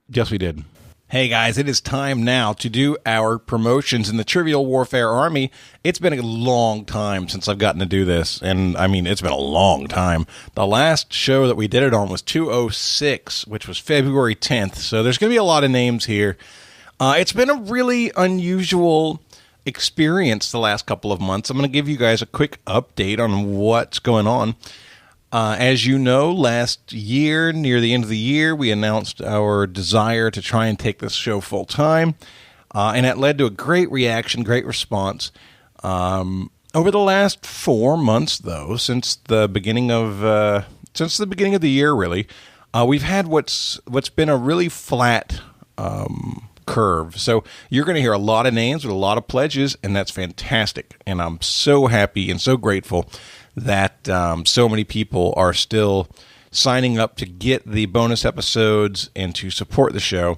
Yes, we did. Hey guys, it is time now to do our promotions in the Trivial Warfare Army. It's been a long time since I've gotten to do this, and I mean, it's been a long time. The last show that we did it on was 206, which was February 10th, so there's going to be a lot of names here. It's been a really unusual experience the last couple of months. I'm going to give you guys a quick update on what's going on. As you know, last year, near the end of the year, we announced our desire to try and take this show full time, and that led to a great reaction, great response. Over the last 4 months, though, since the beginning of the year, really, we've had what's been a really flat curve. So you're going to hear a lot of names with a lot of pledges, and that's fantastic. And I'm so happy and so grateful that so many people are still signing up to get the bonus episodes and to support the show.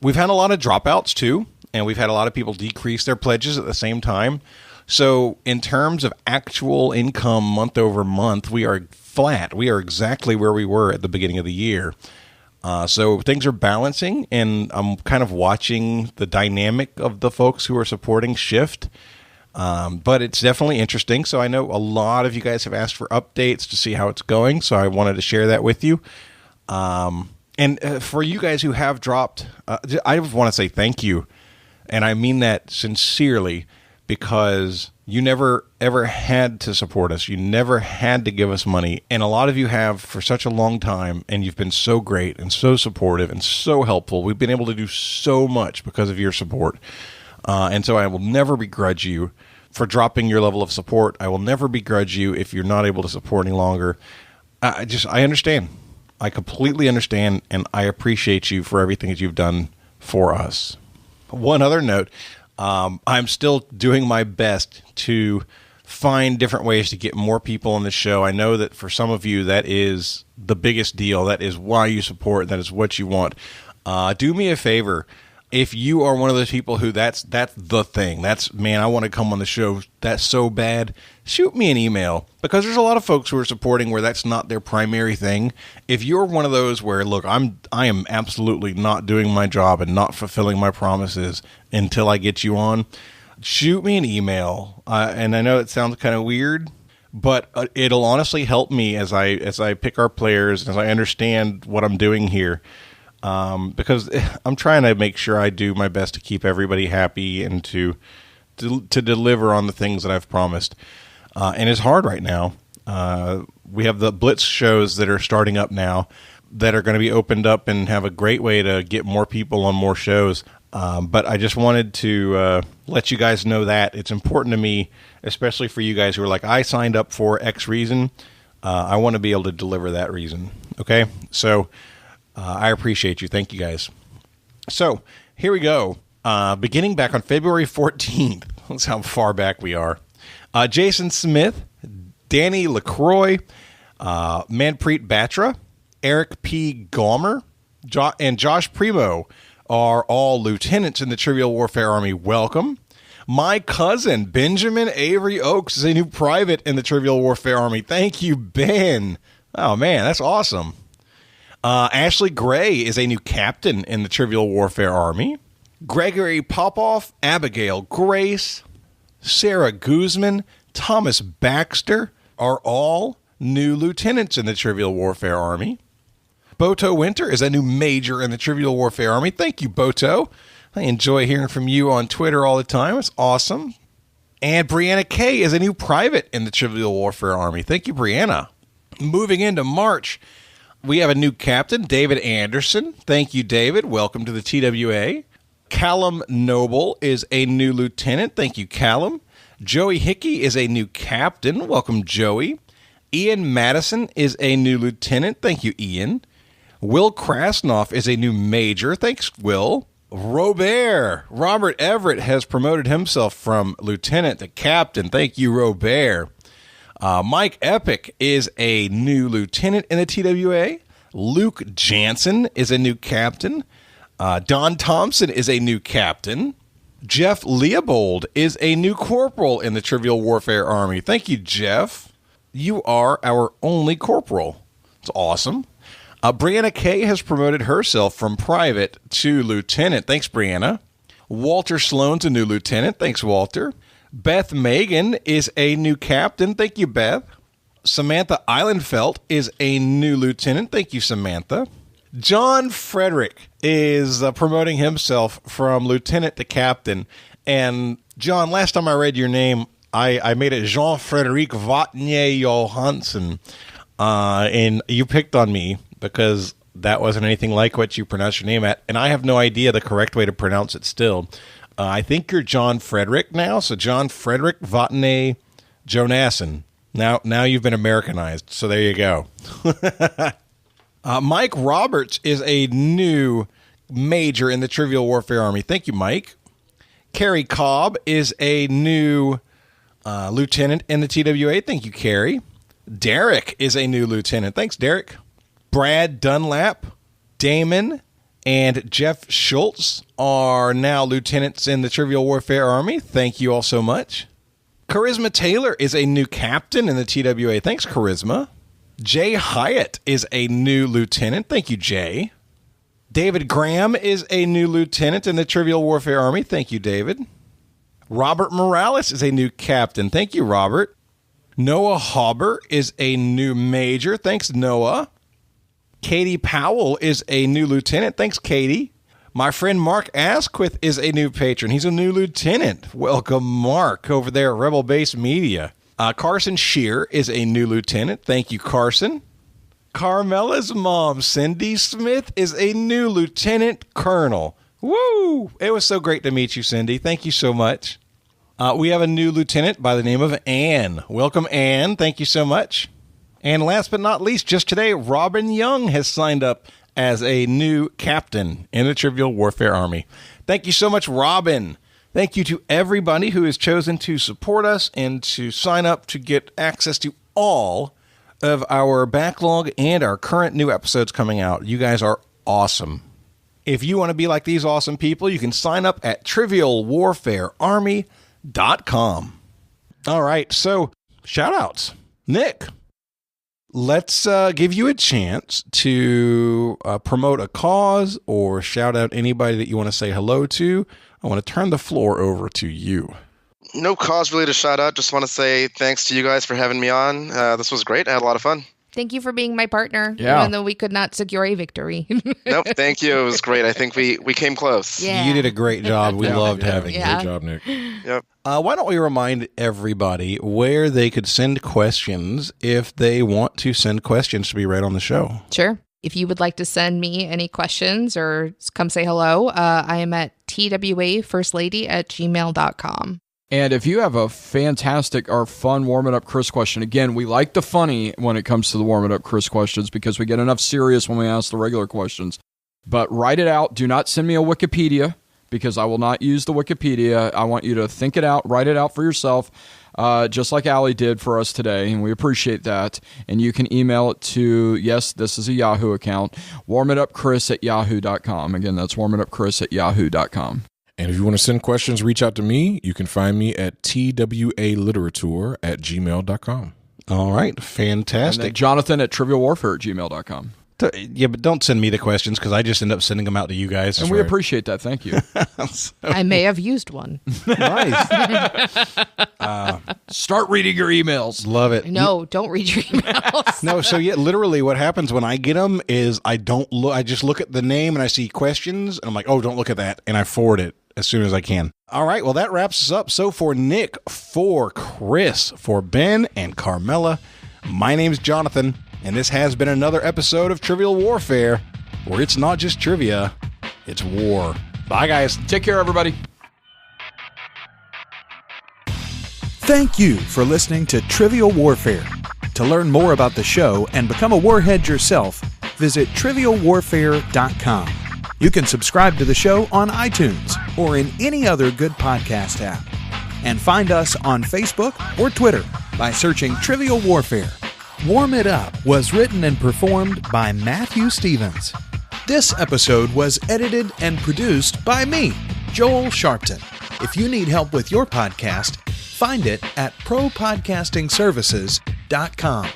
We've had a lot of dropouts, too, and we've had a lot of people decrease their pledges at the same time. So in terms of actual income month over month, we are flat. We are exactly where we were at the beginning of the year. So things are balancing, and I'm kind of watching the dynamic of the folks who are supporting shift. But it's definitely interesting. So I know a lot of you guys have asked for updates to see how it's going. So I wanted to share that with you. And for you guys who have dropped, I want to say thank you. And I mean that sincerely, because you never, ever had to support us. You never had to give us money. And a lot of you have for such a long time, and you've been so great and so supportive and so helpful. We've been able to do so much because of your support. And so I will never begrudge you for dropping your level of support. I will never begrudge you if you're not able to support any longer. I understand. I completely understand, and I appreciate you for everything that you've done for us. One other note, I'm still doing my best to find different ways to get more people on the show. I know that for some of you, that is the biggest deal. That is why you support. That is what you want. Do me a favor. If you are one of those people who that's the thing, man, I want to come on the show, that's so bad, shoot me an email, because there's a lot of folks who are supporting where that's not their primary thing. If you're one of those where, look, I am absolutely not doing my job and not fulfilling my promises until I get you on, shoot me an email. And I know it sounds kind of weird, but it'll honestly help me as I pick our players, as I understand what I'm doing here. Because I'm trying to make sure I do my best to keep everybody happy and to deliver on the things that I've promised. And it's hard right now. We have the Blitz shows that are starting up now that are going to be opened up and have a great way to get more people on more shows. But I just wanted to let you guys know that it's important to me, especially for you guys who are like, I signed up for X reason. I want to be able to deliver that reason. Okay? So I appreciate you. Thank you, guys. So here we go. Beginning back on February 14th. That's how far back we are. Jason Smith, Danny LaCroix, Manpreet Batra, Eric P. Gomer, and Josh Primo are all lieutenants in the Trivial Warfare Army. Welcome. My cousin, Benjamin Avery Oaks, is a new private in the Trivial Warfare Army. Thank you, Ben. Oh, man, that's awesome. Ashley Gray is a new captain in the Trivial Warfare Army. Gregory Popoff, Abigail Grace, Sarah Guzman, Thomas Baxter are all new lieutenants in the Trivial Warfare Army. Boto Winter is a new major in the Trivial Warfare Army. Thank you, Boto. I enjoy hearing from you on Twitter all the time. It's awesome. And Brianna Kay is a new private in the Trivial Warfare Army. Thank you, Brianna. Moving into March, we have a new captain, David Anderson. Thank you, David. Welcome to the TWA. Callum Noble is a new lieutenant. Thank you, Callum. Joey Hickey is a new captain. Welcome, Joey. Ian Madison is a new lieutenant. Thank you, Ian. Will Krasnoff is a new major. Thanks, Will. Robert Everett has promoted himself from lieutenant to captain. Thank you, Robert. Mike Epic is a new lieutenant in the TWA. Luke Jansen is a new captain. Don Thompson is a new captain. Jeff Leopold is a new corporal in the Trivial Warfare Army. Thank you, Jeff. You are our only corporal. It's awesome. Brianna Kay has promoted herself from private to lieutenant. Thanks, Brianna. Walter Sloan's a new lieutenant. Thanks, Walter. Beth Megan is a new captain. Thank you, Beth. Samantha Eilenfeld is a new lieutenant. Thank you, Samantha. John Frederick is promoting himself from lieutenant to captain. And, John, last time I read your name, I made it Jean-Frédéric Vatnier Johansson, and you picked on me because that wasn't anything like what you pronounced your name at, and I have no idea the correct way to pronounce it still. I think you're John Frederick now, so John Frederick Vatnier Jonasson. Now you've been Americanized, so there you go. Mike Roberts is a new major in the Trivial Warfare Army. Thank you, Mike. Carrie Cobb is a new lieutenant in the TWA. Thank you, Carrie. Derek is a new lieutenant. Thanks, Derek. Brad Dunlap, Damon, and Jeff Schultz are now lieutenants in the Trivial Warfare Army. Thank you all so much. Charisma Taylor is a new captain in the TWA. Thanks, Charisma. Jay Hyatt is a new lieutenant. Thank you, Jay. David Graham is a new lieutenant in the Trivial Warfare Army. Thank you, David. Robert Morales is a new captain. Thank you, Robert. Noah Hauber is a new major. Thanks, Noah. Katie Powell is a new lieutenant. Thanks, Katie. My friend Mark Asquith is a new patron. He's a new lieutenant. Welcome, Mark, over there at Rebel Base Media. Carson Shear is a new lieutenant. Thank you, Carson. Carmela's mom, Cindy Smith, is a new lieutenant colonel. Woo! It was so great to meet you, Cindy. Thank you so much. We have a new lieutenant by the name of Anne. Welcome, Anne. Thank you so much. And last but not least, just today, Robin Young has signed up as a new captain in the Trivial Warfare Army. Thank you so much, Robin. Thank you to everybody who has chosen to support us and to sign up to get access to all of our backlog and our current new episodes coming out. You guys are awesome. If you want to be like these awesome people, you can sign up at trivialwarfarearmy.com. All right, so shout-outs. Nick, let's give you a chance to promote a cause or shout out anybody that you want to say hello to. I want to turn the floor over to you. No cause really to shout out. Just want to say thanks to you guys for having me on. This was great. I had a lot of fun. Thank you for being my partner, Yeah. even though we could not secure a victory. Nope, thank you. It was great. I think we came close. Yeah. You did a great job. We loved having you. Yeah. Good job, Nick. Yep. Why don't we remind everybody where they could send questions if they want to send questions to be read on the show? Sure. If you would like to send me any questions or come say hello, I am at TWAFirstLady@gmail.com. And if you have a fantastic or fun Warm It Up Chris question, again, we like the funny when it comes to the Warm It Up Chris questions because we get enough serious when we ask the regular questions. But write it out. Do not send me a Wikipedia because I will not use the Wikipedia. I want you to think it out, write it out for yourself, just like Allie did for us today, and we appreciate that. And you can email it to, yes, this is a Yahoo account, warmitupchris@yahoo.com. Again, that's warmitupchris@yahoo.com. And if you want to send questions, reach out to me. You can find me at twaliterature@gmail.com. All right. And Fantastic. then Jonathan at trivialwarfare@gmail.com. Yeah, but don't send me the questions because I just end up sending them out to you guys. And we appreciate that. Thank you. I may have used one. Nice. Start reading your emails. Love it. No, don't read your emails. No, so yeah, literally what happens when I get them is I don't look. I just look at the name and I see questions and I'm like, oh, don't look at that. And I forward it as soon as I can. All right, well, that wraps us up. So for Nick, for Chris, for Ben, and Carmela, my name's Jonathan, and this has been another episode of Trivial Warfare, where it's not just trivia, it's war. Bye, guys. Take care, everybody. Thank you for listening to Trivial Warfare. To learn more about the show and become a warhead yourself, visit trivialwarfare.com. You can subscribe to the show on iTunes or in any other good podcast app. And find us on Facebook or Twitter by searching Trivial Warfare. Warm It Up was written and performed by Matthew Stevens. This episode was edited and produced by me, Joel Sharpton. If you need help with your podcast, find it at propodcastingservices.com.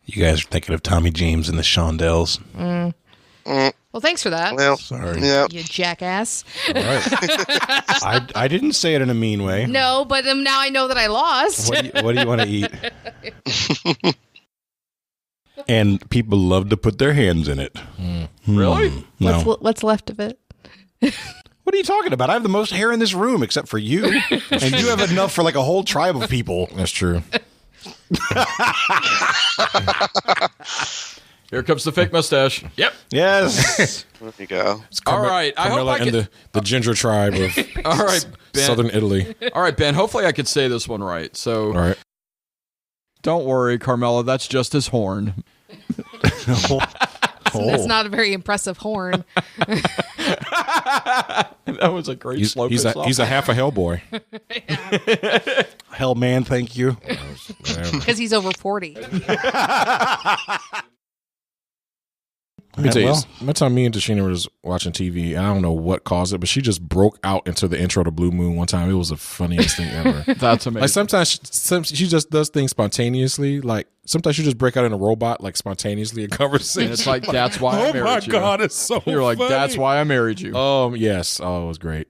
You guys are thinking of Tommy James and the Shondells. Well, thanks for that, Well, Sorry. yeah. you jackass. All right. I didn't say it in a mean way. No, but now I know that I lost. What do you want to eat? And people love to put their hands in it. Really? No. What's left of it? What do are you talking about? I have the most hair in this room except for you. And you have enough for like a whole tribe of people. That's true. Here comes the fake mustache. Yep. Yes. There you go. All right. I hope Carmela I and can. the ginger tribe of All right, Ben. southern Italy. All right, Ben. Hopefully, I could say this one right. So, All right. don't worry, Carmela. That's just his horn. It's not a very impressive horn. That was a great slow He's a half a Hellboy. Hell, man, thank you. Because he's over 40. Let me tell you, Well. one time me and Tashina was watching TV, and I don't know what caused it, but she just broke out into the intro to Blue Moon one time. It was the funniest thing ever. That's amazing. Like sometimes she just does things spontaneously. Like sometimes she just break out in a robot, like spontaneously in conversation. And it's like, that's why I married you. Oh my God, it's so You're like, funny. that's why I married you. Yes. Oh, it was great.